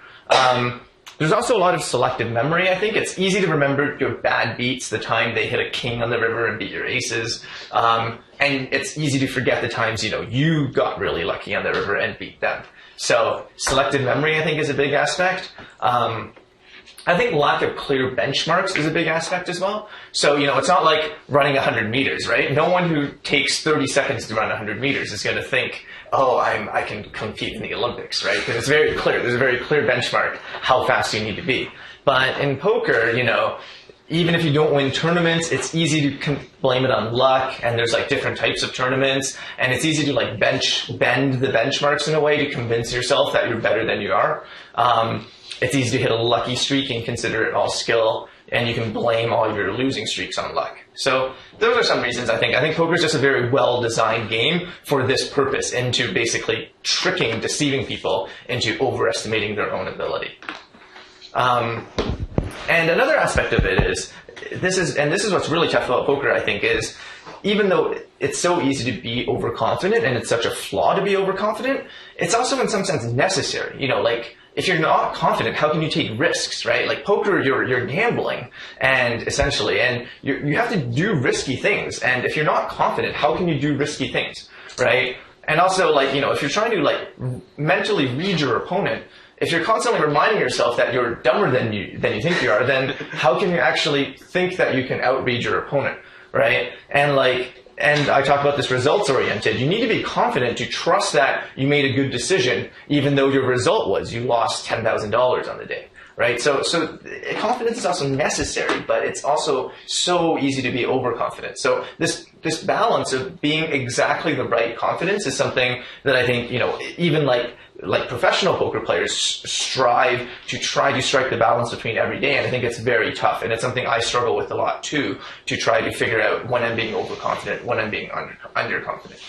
There's also a lot of selective memory, I think. It's easy to remember your bad beats, the time they hit a king on the river and beat your aces. And it's easy to forget the times, you got really lucky on the river and beat them. So selective memory, I think, is a big aspect. I think lack of clear benchmarks is a big aspect as well. So, it's not like running 100 meters, right? No one who takes 30 seconds to run 100 meters is going to think, oh, I can compete in the Olympics, right? Because it's very clear. There's a very clear benchmark how fast you need to be. But in poker, even if you don't win tournaments, it's easy to blame it on luck, and there's like different types of tournaments, and it's easy to like bend the benchmarks in a way to convince yourself that you're better than you are. It's easy to hit a lucky streak and consider it all skill, and you can blame all your losing streaks on luck. So those are some reasons I think. I think poker is just a very well-designed game for this purpose, into basically deceiving people into overestimating their own ability. And another aspect of it is, this is what's really tough about poker, I think, is even though it's so easy to be overconfident and it's such a flaw to be overconfident, it's also in some sense necessary. Like, if you're not confident, how can you take risks, right? Like poker, you're gambling, and you have to do risky things. And if you're not confident, how can you do risky things, right? And also, like, if you're trying to mentally read your opponent, if you're constantly reminding yourself that you're dumber than you think you are, then how can you actually think that you can outread your opponent, right? And I talk about this results-oriented. You need to be confident to trust that you made a good decision, even though your result was you lost $10,000 on the day, right? So confidence is also necessary, but it's also so easy to be overconfident. So this balance of being exactly the right confidence is something that I think, even like professional poker players strive to try to strike the balance between every day, and I think it's very tough, and it's something I struggle with a lot too, to try to figure out when I'm being overconfident, when I'm being underconfident.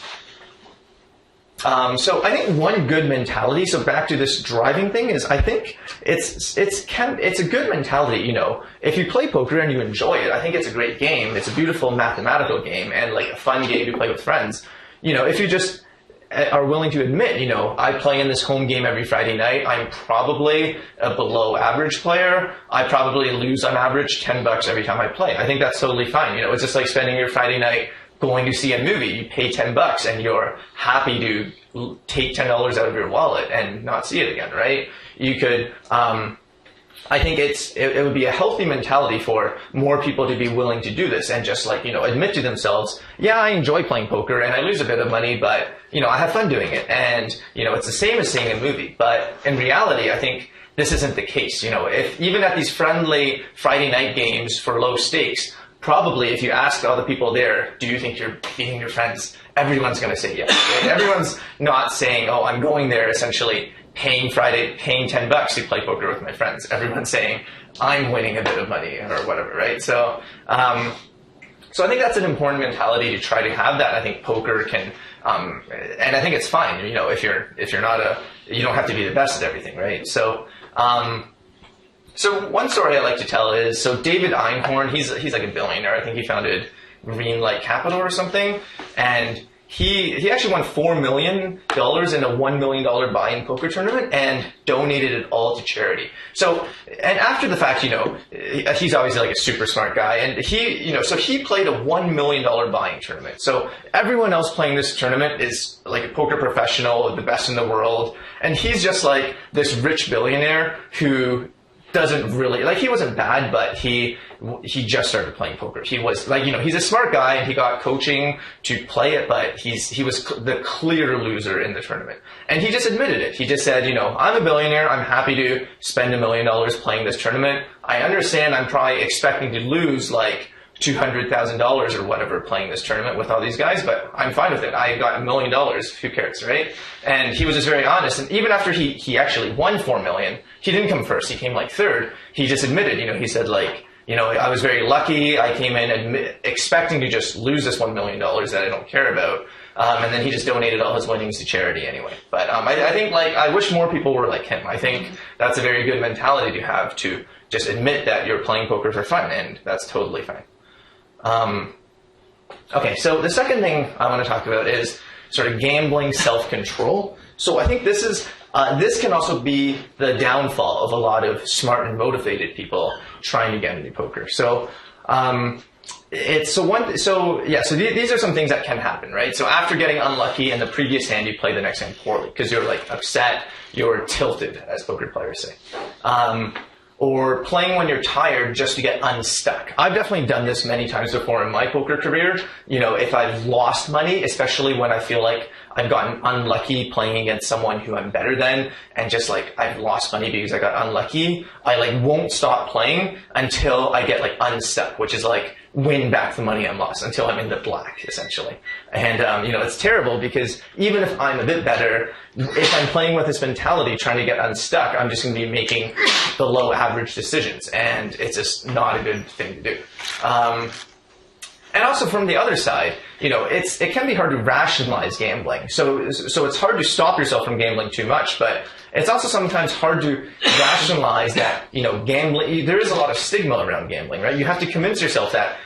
So I think one good mentality, so back to this driving thing, is I think it's a good mentality, if you play poker and you enjoy it, I think it's a great game, it's a beautiful mathematical game, and like a fun game to play with friends. If you just are willing to admit, I play in this home game every Friday night. I'm probably a below average player. I probably lose on average $10 every time I play. I think that's totally fine. It's just like spending your Friday night going to see a movie. You pay $10 and you're happy to take $10 out of your wallet and not see it again, right? You could, I think it would be a healthy mentality for more people to be willing to do this and just admit to themselves, yeah, I enjoy playing poker and I lose a bit of money, but I have fun doing it. And it's the same as seeing a movie. But in reality, I think this isn't the case. If even at these friendly Friday night games for low stakes, probably if you ask all the people there, do you think you're beating your friends? Everyone's going to say yes. Right? Everyone's not saying, oh, I'm going there essentially paying $10 to play poker with my friends. Everyone's saying, I'm winning a bit of money or whatever, right? So I think that's an important mentality to try to have that. I think poker can, and I think it's fine, if you're not you don't have to be the best at everything, right? So one story I like to tell is, so David Einhorn, he's like a billionaire. I think he founded Greenlight Capital or something, and he actually won $4 million in a $1 million buy-in poker tournament and donated it all to charity. So, and after the fact, he's obviously like a super smart guy, and so he played a $1 million buy-in tournament. So everyone else playing this tournament is like a poker professional, the best in the world, and he's just like this rich billionaire who doesn't really, he wasn't bad, but he just started playing poker. He was he's a smart guy and he got coaching to play it, but he was the clear loser in the tournament. And he just admitted it. He just said, I'm a billionaire. I'm happy to spend $1 million playing this tournament. I understand I'm probably expecting to lose $200,000 or whatever playing this tournament with all these guys, but I'm fine with it. I got $1 million. Who cares, right? And he was just very honest. And even after he actually won $4 million, he didn't come first. He came third. He just admitted, he said I was very lucky. I came in expecting to just lose this $1 million that I don't care about. And then he just donated all his winnings to charity anyway. But I think I wish more people were like him. I think that's a very good mentality to have, to just admit that you're playing poker for fun, and that's totally fine. Okay, so the second thing I want to talk about is sort of gambling self-control. So I think this can also be the downfall of a lot of smart and motivated people trying to get into poker. So these are some things that can happen, right? So after getting unlucky in the previous hand, you play the next hand poorly because you're like upset, you're tilted, as poker players say. Or playing when you're tired just to get unstuck. I've definitely done this many times before in my poker career. You know, if I've lost money, especially when I feel like I've gotten unlucky playing against someone who I'm better than, and just like I've lost money because I got unlucky, I like won't stop playing until I get like unstuck, which is like win back the money I lost until I'm in the black, essentially. And, it's terrible because even if I'm a bit better, if I'm playing with this mentality trying to get unstuck, I'm just going to be making below average decisions. And it's just not a good thing to do. And also from the other side, it can be hard to rationalize gambling. So it's hard to stop yourself from gambling too much, but it's also sometimes hard to rationalize that, gambling, there is a lot of stigma around gambling, right? You have to convince yourself that,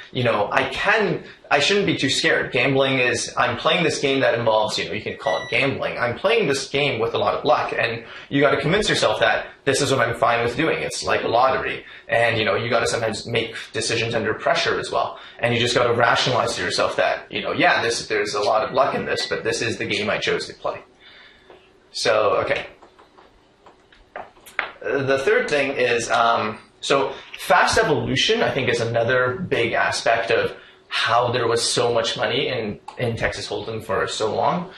I shouldn't be too scared. Gambling is, I'm playing this game that involves, you can call it gambling. I'm playing this game with a lot of luck, and you got to convince yourself that this is what I'm fine with doing. It's like a lottery. And, you got to sometimes make decisions under pressure as well. And you just got to rationalize to yourself that, there's a lot of luck in this, but this is the game I chose to play. So, okay. The third thing is, so fast evolution, I think, is another big aspect of how there was so much money in Texas Hold'em for so long.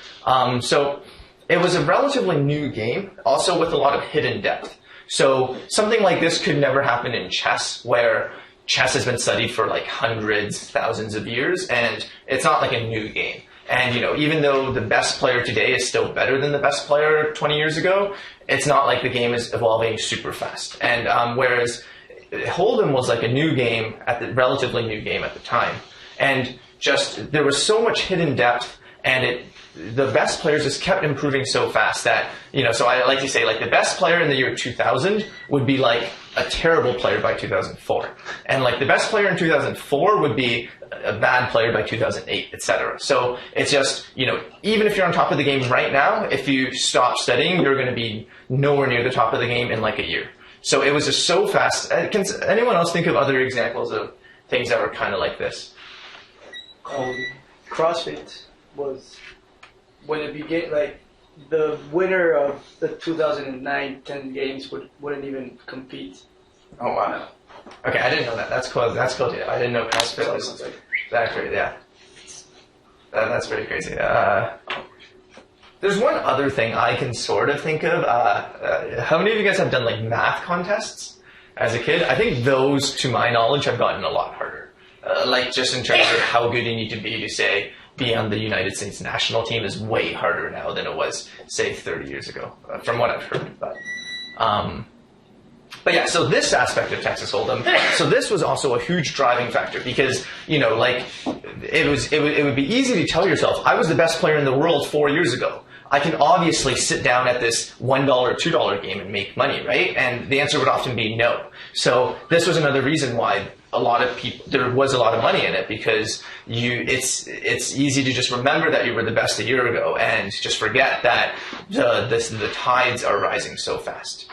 So it was a relatively new game, also with a lot of hidden depth. So something like this could never happen in chess, where chess has been studied for like hundreds, thousands of years, and it's not like a new game. And, even though the best player today is still better than the best player 20 years ago, it's not like the game is evolving super fast. And whereas Hold'em was like a new game, relatively new game at the time. And just, there was so much hidden depth, and the best players just kept improving so fast that, so I like to say, like, the best player in the year 2000 would be like a terrible player by 2004. And like the best player in 2004 would be a bad player by 2008, etc. So it's just, even if you're on top of the game right now, if you stop studying, you're going to be nowhere near the top of the game in like a year. So it was just so fast. Can anyone else think of other examples of things that were kind of like this? CrossFit was, when it began, like, the winner of the 2009 10 games wouldn't even compete. Oh, wow. Okay, I didn't know that. That's cool. That's cool. I didn't know CrossFit was that great. Yeah, that's pretty crazy. There's one other thing I can sort of think of. How many of you guys have done like math contests as a kid? I think those, to my knowledge, have gotten a lot harder. Like just in terms of how good you need to be say, be on the United States national team is way harder now than it was, say, 30 years ago, from what I've heard. But yeah, so this aspect of Texas Hold'em, so this was also a huge driving factor because, like, it would be easy to tell yourself, I was the best player in the world 4 years ago. I can obviously sit down at this $1, $2 game and make money, right? And the answer would often be no. So this was another reason why there was a lot of money in it, because it's easy to just remember that you were the best a year ago and just forget that the tides are rising so fast.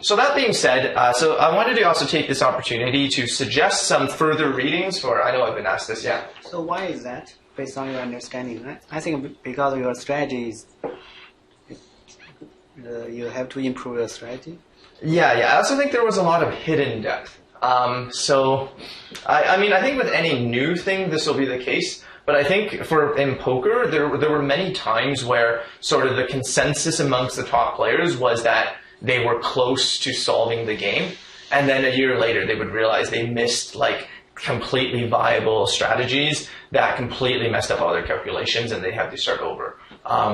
So that being said, so I wanted to also take this opportunity to suggest some further readings I know I've been asked this, yeah. So why is that, based on your understanding, right? I think because of your strategies, you have to improve your strategy. Yeah. I also think there was a lot of hidden depth. So, I mean, I think with any new thing, this will be the case. But I think in poker, there were many times where sort of the consensus amongst the top players was that they were close to solving the game. And then a year later, they would realize they missed like completely viable strategies that completely messed up all their calculations, and they had to start over.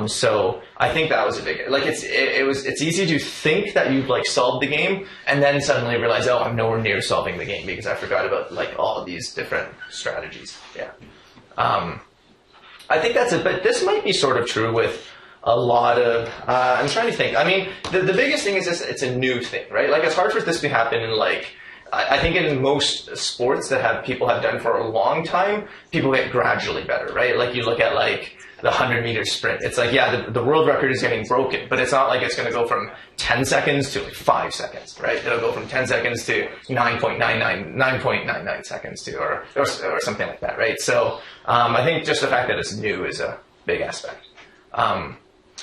So I think that was a big, like it's easy to think that you've like solved the game and then suddenly realize, oh, I'm nowhere near solving the game because I forgot about like all of these different strategies. Yeah. I think that's it, but this might be sort of true with a lot of, I'm trying to think. I mean, the biggest thing is this, it's a new thing, right? Like it's hard for this to happen in like, I think in most sports that people have done for a long time, people get gradually better, right? Like you look at like the 100-meter sprint. It's like, yeah, the world record is getting broken, but it's not like it's going to go from 10 seconds to like 5 seconds, right? It'll go from 10 seconds to 9.99 seconds to, or something like that, right? So I think just the fact that it's new is a big aspect.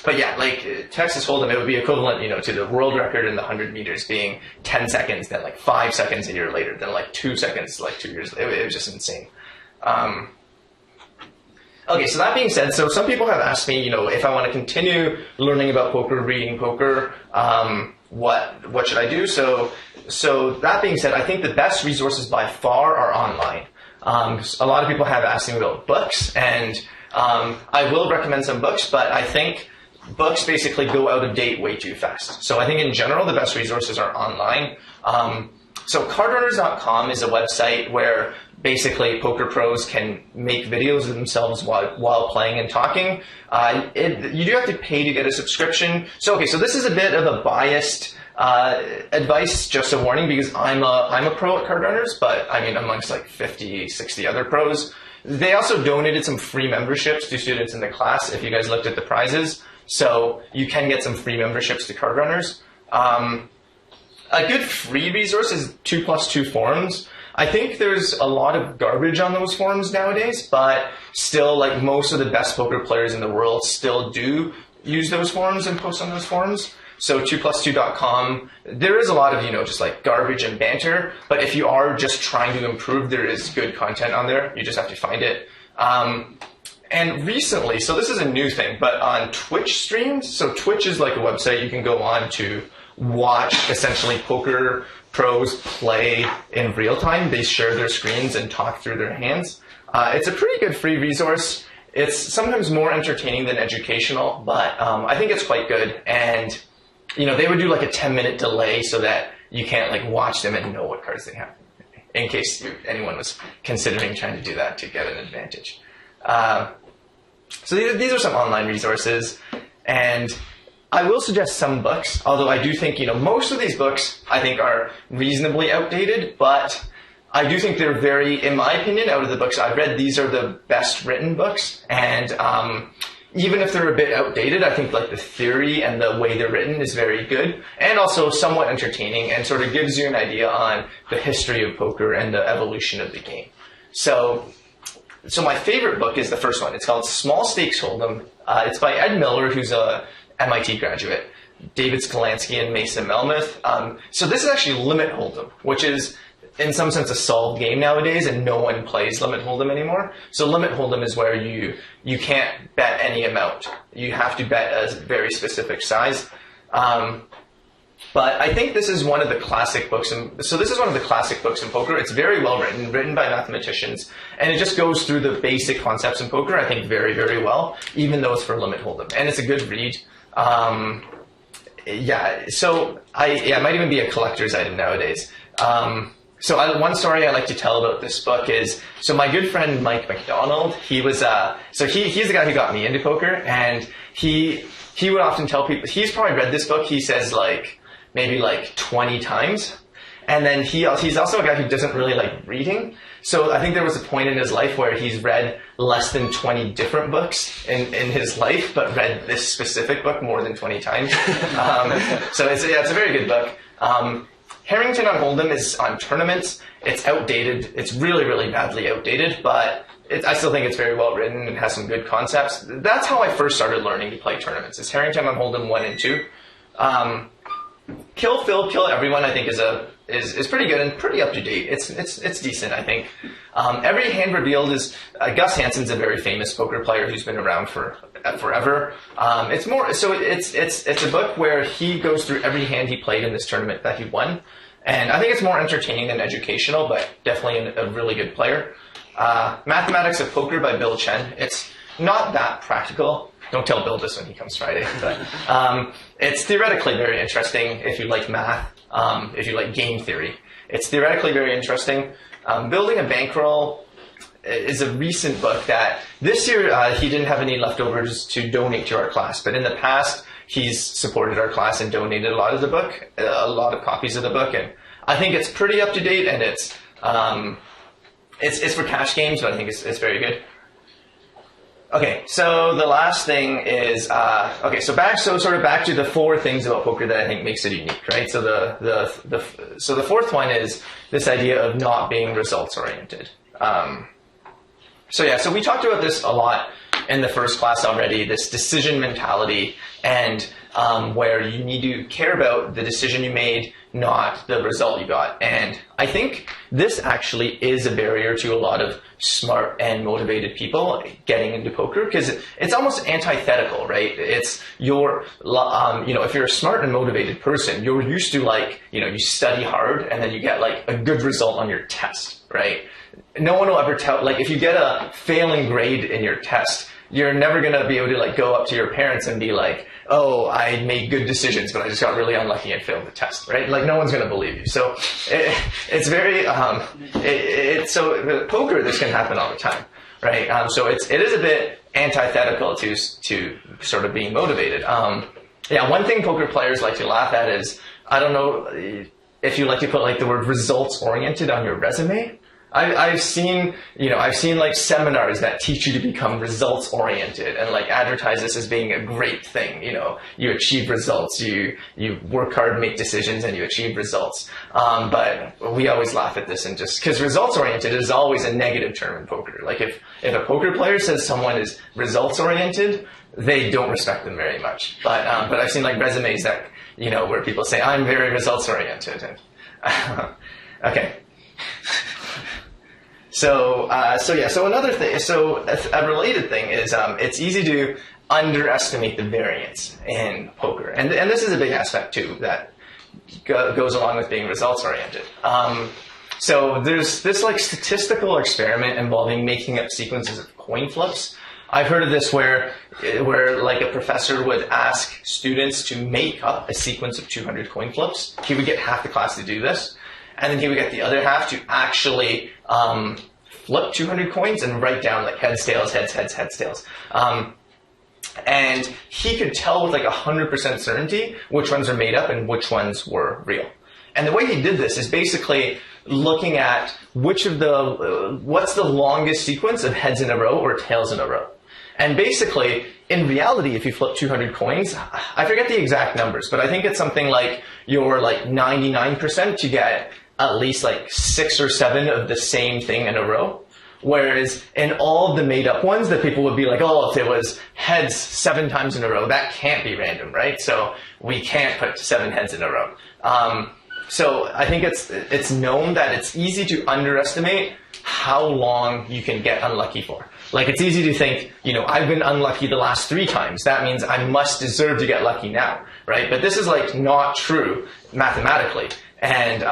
But yeah, like Texas Hold'em, it would be equivalent, to the world record in the 100 meters being 10 seconds, then like 5 seconds a year later, then like 2 seconds, like 2 years later. It was just insane. Okay, so that being said, so some people have asked me, if I want to continue learning about poker, reading poker, what should I do? So that being said, I think the best resources by far are online. A lot of people have asked me about books, and I will recommend some books, but I think books basically go out of date way too fast. So I think in general, the best resources are online. So cardrunners.com is a website where basically poker pros can make videos of themselves while playing and talking. You do have to pay to get a subscription. So this is a bit of a biased advice, just a warning, because I'm a pro at Cardrunners, but I mean amongst like 50, 60 other pros. They also donated some free memberships to students in the class if you guys looked at the prizes. So you can get some free memberships to Cardrunners. A good free resource is 2+2 forums. I think there's a lot of garbage on those forums nowadays, but still, like most of the best poker players in the world still do use those forums and post on those forums. So 2+2.com, there is a lot of, just like garbage and banter, but if you are just trying to improve, there is good content on there. You just have to find it. And recently, so this is a new thing, but on Twitch streams, so Twitch is like a website you can go on to watch essentially poker pros play in real time. They share their screens and talk through their hands. It's a pretty good free resource. It's sometimes more entertaining than educational, but I think it's quite good. And, they would do like a 10-minute delay so that you can't like watch them and know what cards they have, in case anyone was considering trying to do that to get an advantage. So these are some online resources, and I will suggest some books, although I do think, most of these books I think are reasonably outdated, but I do think they're very, in my opinion, out of the books I've read, these are the best written books. And even if they're a bit outdated, I think like the theory and the way they're written is very good, and also somewhat entertaining, and sort of gives you an idea on the history of poker and the evolution of the game. So my favorite book is the first one. It's called Small Stakes Hold'em. It's by Ed Miller, who's a MIT graduate, David Skolansky and Mason Melmoth. So this is actually Limit Hold'em, which is in some sense a solved game nowadays, and no one plays Limit Hold'em anymore. So Limit Hold'em is where you can't bet any amount. You have to bet a very specific size. But I think this is one of the classic books. So this is one of the classic books in poker. It's very well written by mathematicians, and it just goes through the basic concepts in poker, I think, very, very well, even though it's for Limit Hold'em. And it's a good read. It might even be a collector's item nowadays. One story I like to tell about this book is, so my good friend Mike McDonald, he was, he's the guy who got me into poker, and he would often tell people, he's probably read this book, he says maybe 20 times. And then he's also a guy who doesn't really like reading. So I think there was a point in his life where he's read less than 20 different books in his life, but read this specific book more than 20 times. So it's a very good book. Harrington on Hold'em is on tournaments. It's outdated. It's really, really badly outdated, but I still think it's very well written and has some good concepts. That's how I first started learning to play tournaments. It's Harrington on Hold'em 1 and 2. Kill Phil, Kill Everyone, I think is pretty good and pretty up to date. It's decent, I think. Every Hand Revealed is Gus Hansen's a very famous poker player who's been around for forever. It's a book where he goes through every hand he played in this tournament that he won, and I think it's more entertaining than educational, but definitely a really good player. Mathematics of Poker by Bill Chen. It's not that practical. Don't tell Bill this when he comes Friday, but it's theoretically very interesting if you like math, if you like game theory. It's theoretically very interesting. Building a Bankroll is a recent book that this year he didn't have any leftovers to donate to our class, but in the past he's supported our class and donated a lot of copies of the book, and I think it's pretty up to date, and it's for cash games, but I think it's very good. Okay, so the last thing is so back to the 4 things about poker that I think makes it unique, right? So the fourth one is this idea of not being results oriented. So we talked about this a lot in the first class already. This decision mentality, and where you need to care about the decision you made, not the result you got. And I think this actually is a barrier to a lot of smart and motivated people getting into poker, because it's almost antithetical, right? It's if you're a smart and motivated person, you're used to you study hard and then you get a good result on your test, right? No one will ever tell, if you get a failing grade in your test, you're never going to be able to go up to your parents and be like, oh, I made good decisions, but I just got really unlucky and failed the test, right? No one's going to believe you. So it's very, so poker, this can happen all the time, right? So it is a bit antithetical to sort of being motivated. One thing poker players like to laugh at is, I don't know if you like to put the word results oriented on your resume. I've seen seminars that teach you to become results oriented and advertise this as being a great thing. You achieve results, you work hard, make decisions, and you achieve results. But we always laugh at this, and just because results oriented is always a negative term in poker. If a poker player says someone is results oriented, they don't respect them very much. But I've seen resumes that where people say I'm very results oriented. And okay. So another thing, a related thing is it's easy to underestimate the variance in poker, and this is a big aspect too that goes along with being results oriented. So there's this statistical experiment involving making up sequences of coin flips. I've heard of this where a professor would ask students to make up a sequence of 200 coin flips. He would get half the class to do this, and then he would get the other half to actually flip 200 coins and write down heads, tails, heads, heads, heads, tails. And he could tell with 100% certainty which ones are made up and which ones were real. And the way he did this is basically looking at what's the longest sequence of heads in a row or tails in a row. And basically, in reality, if you flip 200 coins, I forget the exact numbers, but I think it's something you're 99% to get at least 6 or 7 of the same thing in a row. Whereas in all of the made up ones, that people would be oh, if it was heads 7 times in a row, that can't be random, right? So we can't put 7 heads in a row. So I think it's known that it's easy to underestimate how long you can get unlucky for. It's easy to think, I've been unlucky the last 3 times. That means I must deserve to get lucky now, right? But this is not true mathematically. And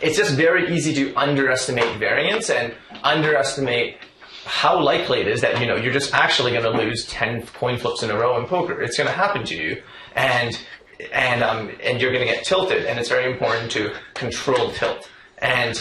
it's just very easy to underestimate variance and underestimate how likely it is that, you're just actually going to lose 10 coin flips in a row in poker. It's going to happen to you. And you're going to get tilted. And it's very important to control tilt. And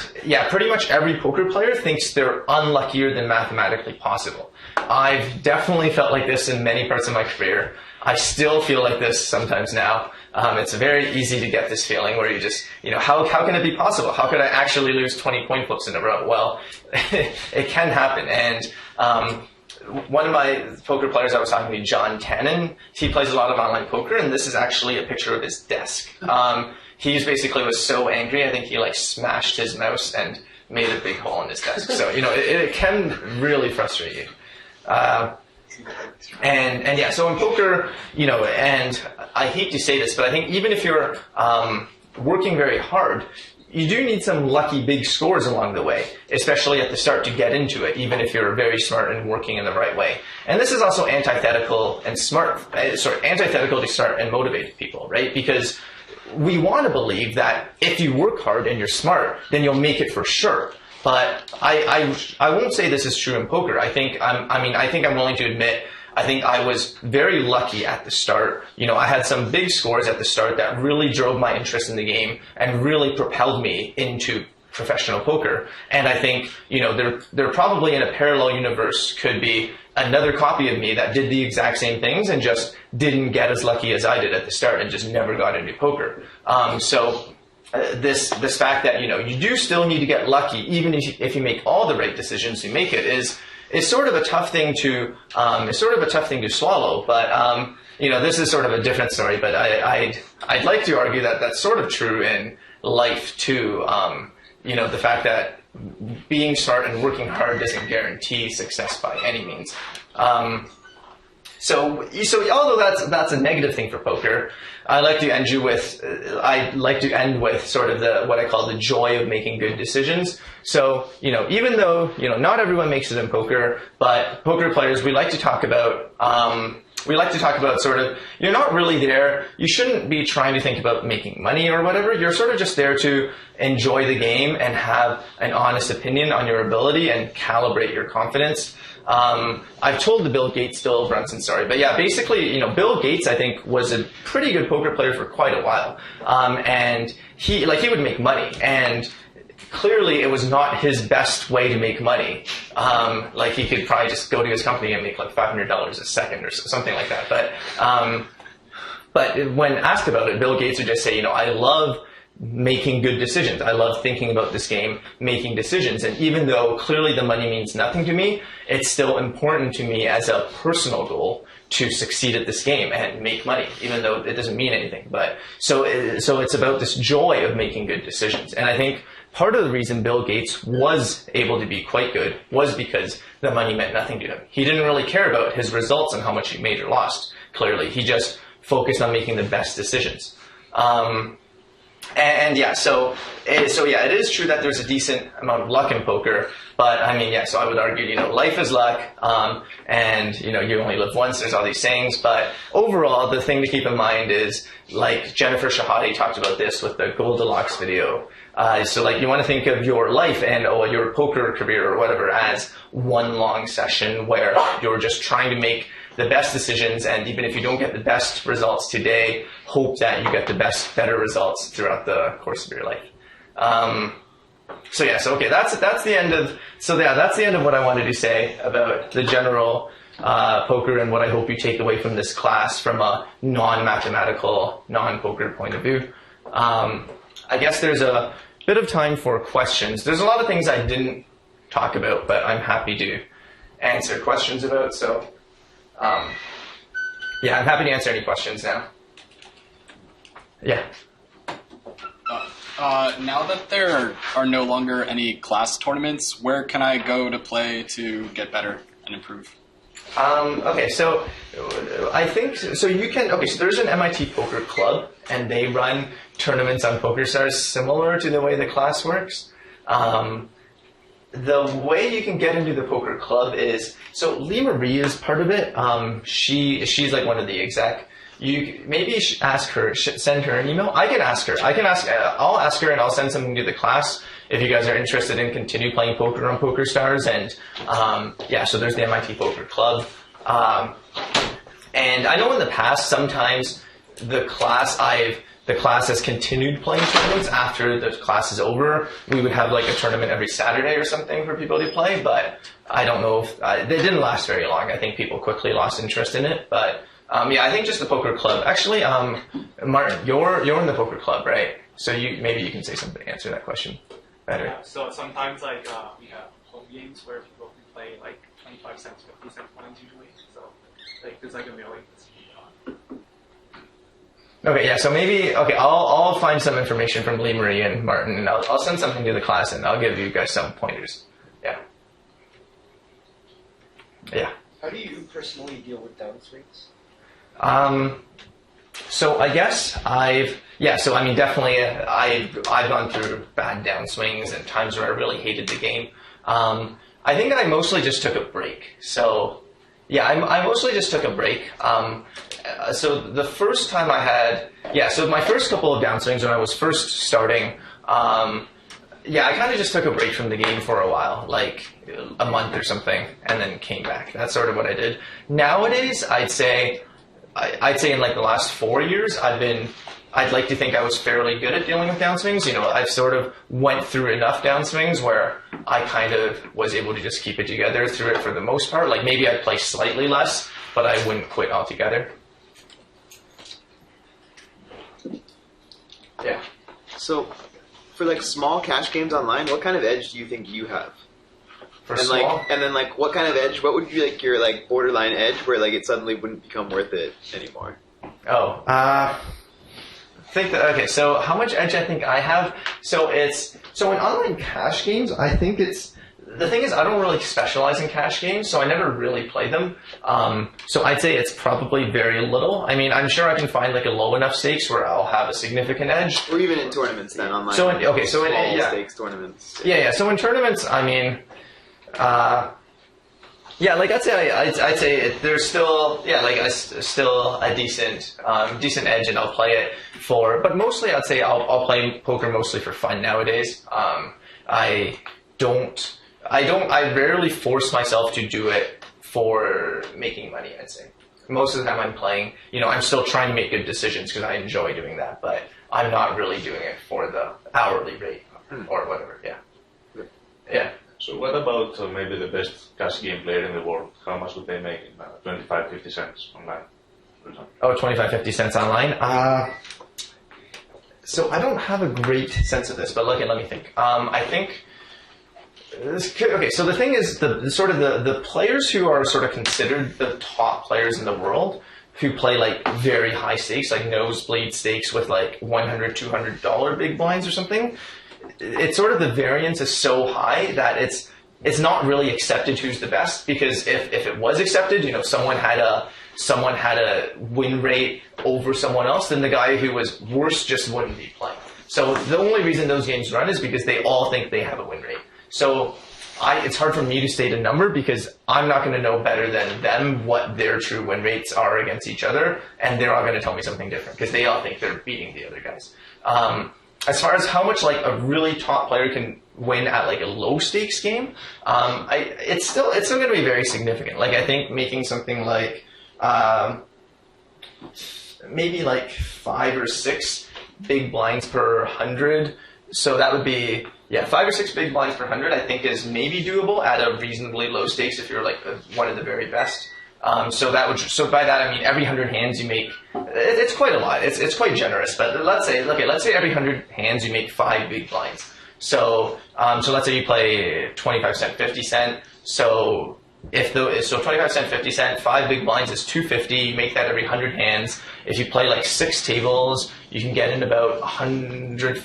pretty much every poker player thinks they're unluckier than mathematically possible. I've definitely felt like this in many parts of my career. I still feel like this sometimes now. It's very easy to get this feeling where you just, how can it be possible? How could I actually lose 20 coin flips in a row? Well, it can happen. And one of my poker players I was talking to, John Tannen, he plays a lot of online poker, and this is actually a picture of his desk. He basically was so angry, I think he smashed his mouse and made a big hole in his desk. So, it can really frustrate you. So in poker, and I hate to say this, but I think even if you're working very hard, you do need some lucky big scores along the way, especially at the start to get into it, even if you're very smart and working in the right way. And this is also antithetical to smart and motivated people, right? Because we want to believe that if you work hard and you're smart, then you'll make it for sure. But I won't say this is true in poker. I think I'm willing to admit, I think I was very lucky at the start. I had some big scores at the start that really drove my interest in the game and really propelled me into professional poker. And I think, there probably in a parallel universe could be another copy of me that did the exact same things and just didn't get as lucky as I did at the start and just never got into poker. So this fact that you do still need to get lucky, even if you make all the right decisions to make it, is sort of a tough thing to swallow. But this is sort of a different story. But I'd like to argue that that's sort of true in life too. The fact that being smart and working hard doesn't guarantee success by any means. So although that's a negative thing for poker, I'd like to end with sort of what I call the joy of making good decisions. So, even though, not everyone makes it in poker, but poker players, we like to talk about sort of, you're not really there. You shouldn't be trying to think about making money or whatever. You're sort of just there to enjoy the game and have an honest opinion on your ability and calibrate your confidence. I've told the Bill Gates, Bill Brunson story, but yeah, basically, Bill Gates, I think, was a pretty good poker player for quite a while. And he would make money, and clearly it was not his best way to make money. He could probably just go to his company and make like $500 a second or something like that. But when asked about it, Bill Gates would just say, I love making good decisions. I love thinking about this game, making decisions. And even though clearly the money means nothing to me, it's still important to me as a personal goal to succeed at this game and make money, even though it doesn't mean anything. But so it's about this joy of making good decisions. And I think part of the reason Bill Gates was able to be quite good was because the money meant nothing to him. He didn't really care about his results and how much he made or lost, clearly. He just focused on making the best decisions. It is true that there's a decent amount of luck in poker, but so I would argue, life is luck, and you only live once, there's all these sayings, but overall, the thing to keep in mind is, like Jennifer Shahade talked about this with the Goldilocks video, you want to think of your life and your poker career or whatever as one long session where you're just trying to make the best decisions, and even if you don't get the best results today, hope that you get the better results throughout the course of your life. That's the end of what I wanted to say about the general poker and what I hope you take away from this class from a non-mathematical, non-poker point of view. I guess there's a bit of time for questions. There's a lot of things I didn't talk about, but I'm happy to answer questions about, so I'm happy to answer any questions now. Yeah. Now that there are no longer any class tournaments, where can I go to play to get better and improve? So I think, so you can, so there's an MIT Poker Club, and they run tournaments on PokerStars similar to the way the class works. The way you can get into the poker club is, so Lee Marie is part of it. She's like one of the exec. You maybe ask her, send her an email. I can ask her. I'll ask her and I'll send something to the class if you guys are interested in continue playing poker on PokerStars. And so there's the MIT Poker Club. And I know in the past sometimes the class has continued playing tournaments after the class is over. We would have like a tournament every Saturday or something for people to play, but I don't know if they didn't last very long. I think people quickly lost interest in it, but I think just the poker club. Actually, Martin, you're in the poker club, right? So maybe you can say something, answer that question better. Yeah, so sometimes we have home games where people can play like 25 cents, 50 cent coins usually. So there's like a million that's going on. Okay, so I'll find some information from Lee Marie and Martin, and I'll send something to the class, and I'll give you guys some pointers. Yeah. How do you personally deal with downswings? So I guess definitely I've gone through bad downswings and times where I really hated the game. I think I mostly just took a break. So I mostly just took a break. So the first time my first couple of downswings when I was first starting, I kind of just took a break from the game for a while, like a month or something, and then came back. That's sort of what I did. Nowadays, I'd say in like the last 4 years, I'd like to think I was fairly good at dealing with downswings. I've sort of went through enough downswings where I kind of was able to just keep it together through it for the most part. Like maybe I'd play slightly less, but I wouldn't quit altogether. Yeah. So, for like small cash games online, what kind of edge do you think you have? For And small? like, and then like, what kind of edge? What would be like your like borderline edge where like it suddenly wouldn't become worth it anymore? Oh, think that, okay, so how much edge I think I have? So in online cash games, I think the thing is I don't really specialize in cash games, so I never really play them. So I'd say it's probably very little. I mean, I'm sure I can find like a low enough stakes where I'll have a significant edge. Or even in tournaments then online. So in small stakes tournaments. Yeah. So in tournaments, I mean, yeah, like I'd say there's still still a decent edge, and I'll play it for. But mostly, I'd say I'll play poker mostly for fun nowadays. I rarely force myself to do it for making money. I'd say most of the time I'm playing. I'm still trying to make good decisions because I enjoy doing that, but I'm not really doing it for the hourly rate or whatever. Yeah. Yeah. So what about maybe the best cash game player in the world? How much would they make in 25, 50 cents online, for example? Oh, 25, 50 cents online? So I don't have a great sense of this, but let me think. I think... Okay, so the thing is, the players who are sort of considered the top players in the world, who play like very high stakes, like nosebleed stakes with like $100, $200 big blinds or something, it's sort of the variance is so high that it's not really accepted who's the best, because if it was accepted, someone had a win rate over someone else, then the guy who was worse just wouldn't be playing. So the only reason those games run is because they all think they have a win rate. So it's hard for me to state a number because I'm not going to know better than them what their true win rates are against each other, and they're all going to tell me something different because they all think they're beating the other guys. As far as how much like a really top player can win at like a low stakes game, it's still going to be very significant. Like I think making something like maybe like 5 or 6 big blinds per 100. So that would be 5 or 6 big blinds per 100. I think is maybe doable at a reasonably low stakes if you're like one of the very best. So by that I mean every 100 hands you make, it's quite a lot. It's quite generous, but let's say every 100 hands you make 5 big blinds. So let's say you play 25 cent, 50 cent. So 25 cent, 50 cent, 5 big blinds is 250. You make that every 100 hands. If you play like 6 tables, you can get in about 100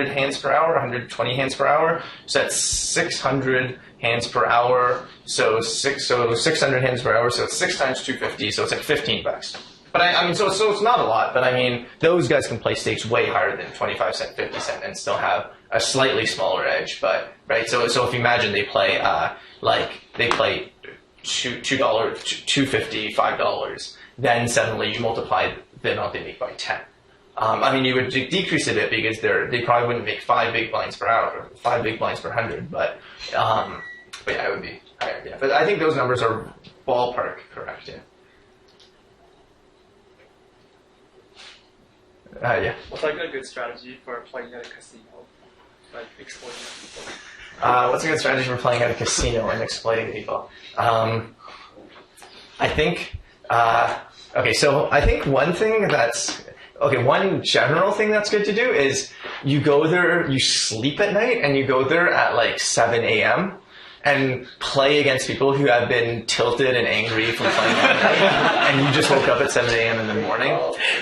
hands per hour, 120 hands per hour. So that's 600 hands per hour. So 600 hands per hour. So it's 6 times 250. So it's like $15. But I mean, so it's not a lot. But I mean, those guys can play stakes way higher than 25 cent, 50 cent, and still have a slightly smaller edge. But right. So if you imagine they play $2, $2.50, $5, then suddenly you multiply the amount they make by 10. I mean, you would decrease a bit because they probably wouldn't make 5 big blinds per hour, 5 big blinds per 100, but yeah, it would be higher. Yeah, but I think those numbers are ballpark correct. Yeah. Yeah. What's like a good strategy for playing at a casino, like exploiting people? What's a good strategy for playing at a casino and exploiting people? I think, so I think one general thing that's good to do is you go there, you sleep at night, and you go there at like 7 a.m. and play against people who have been tilted and angry from playing all night, and you just woke up at 7 a.m. in the morning,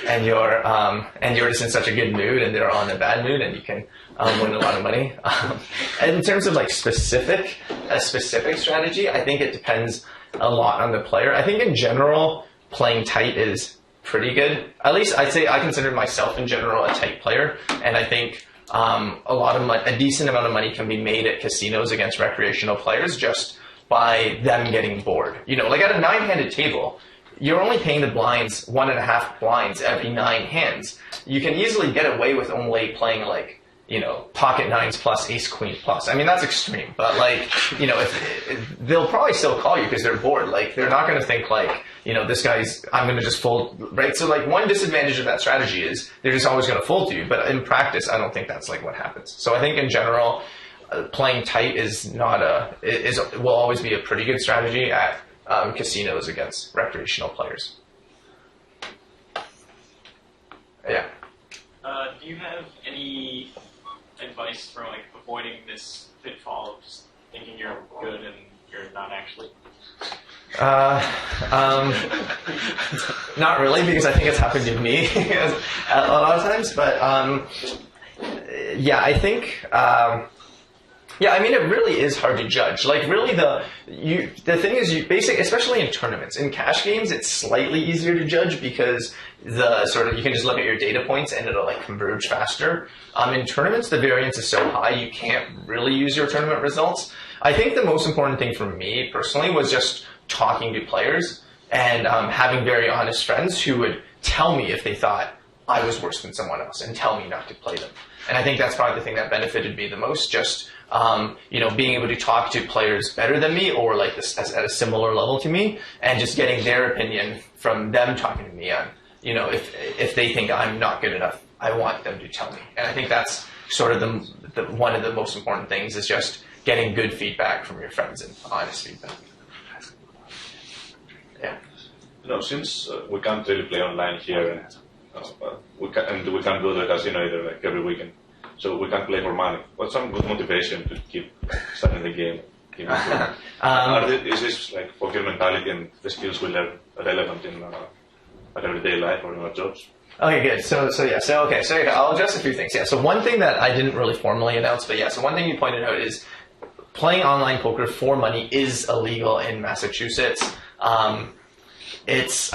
and you're just in such a good mood, and they're all in a bad mood, and you can win a lot of money. And in terms of like a specific strategy, I think it depends a lot on the player. I think in general, playing tight is pretty good. At least I'd say I consider myself in general a tight player, and I think a decent amount of money can be made at casinos against recreational players just by them getting bored. Like at a 9-handed table, you're only paying the blinds 1.5 blinds every 9 hands. You can easily get away with only playing like, pocket 9s plus ace queen plus. I mean, that's extreme, but like, if they'll probably still call you because they're bored. Like, they're not going to think like, I'm going to just fold, right? So like one disadvantage of that strategy is they're just always going to fold to you. But in practice, I don't think that's like what happens. So I think in general, playing tight will always be a pretty good strategy at casinos against recreational players. Yeah. Do Do you have any advice for like avoiding this pitfall of just thinking you're good and you're not actually? Not really, because I think it's happened to me a lot of times. But yeah, I think. Yeah, I mean, it really is hard to judge. Like, really, the thing is, especially in tournaments, in cash games, it's slightly easier to judge because you can just look at your data points and it'll like converge faster. In tournaments, the variance is so high you can't really use your tournament results. I think the most important thing for me personally was just talking to players and having very honest friends who would tell me if they thought I was worse than someone else and tell me not to play them. And I think that's probably the thing that benefited me the most, just being able to talk to players better than me or like this at a similar level to me, and just getting their opinion from them talking to me on, if they think I'm not good enough, I want them to tell me. And I think that's sort of the one of the most important things, is just getting good feedback from your friends and honest feedback. Yeah. Since we can't really play online here, and we can't go to the casino either, like every weekend, so we can't play for money. What's some good motivation to keep starting the game? Is this like poker mentality and the skills we learn relevant in our everyday life or in our jobs? Okay, good. So I'll address a few things. Yeah. So one thing that I didn't really formally announce, but yeah. So one thing you pointed out is playing online poker for money is illegal in Massachusetts. It's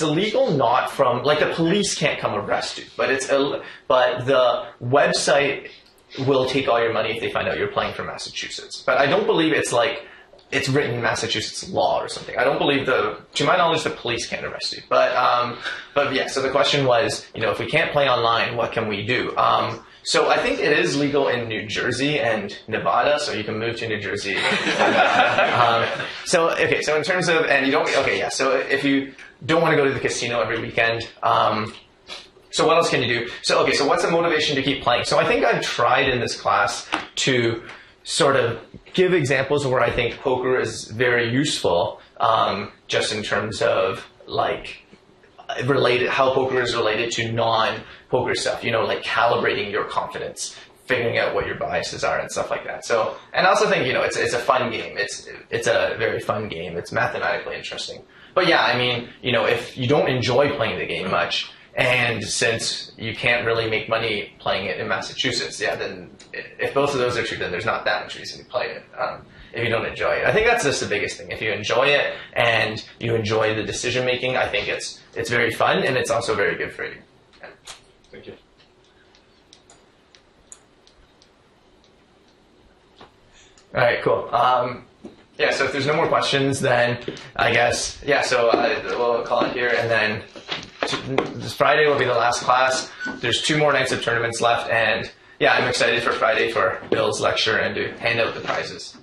illegal not from, like, the police can't come arrest you, but the website will take all your money if they find out you're playing for Massachusetts. But I don't believe it's written in Massachusetts law or something. I don't believe to my knowledge, the police can't arrest you. But yeah, so the question was, if we can't play online, what can we do? So I think it is legal in New Jersey and Nevada, so you can move to New Jersey. So in terms of, so if you don't want to go to the casino every weekend, so what else can you do? So what's the motivation to keep playing? So I think I've tried in this class to sort of give examples where I think poker is very useful, just in terms of like how poker is related to non-poker stuff, like calibrating your confidence, figuring out what your biases are and stuff like that. So, and I also think, it's a fun game. It's a very fun game. It's mathematically interesting. But yeah, I mean, if you don't enjoy playing the game much, and since you can't really make money playing it in Massachusetts, yeah, then if both of those are true, then there's not that much reason to play it. If you don't enjoy it, I think that's just the biggest thing. If you enjoy it and you enjoy the decision making, I think it's very fun, and it's also very good for you. Yeah. Thank you. All right, cool. Yeah, so if there's no more questions, then I guess, yeah, so we'll call it here, and then this Friday will be the last class. There's 2 more nights of tournaments left, and yeah, I'm excited for Friday for Bill's lecture and to hand out the prizes.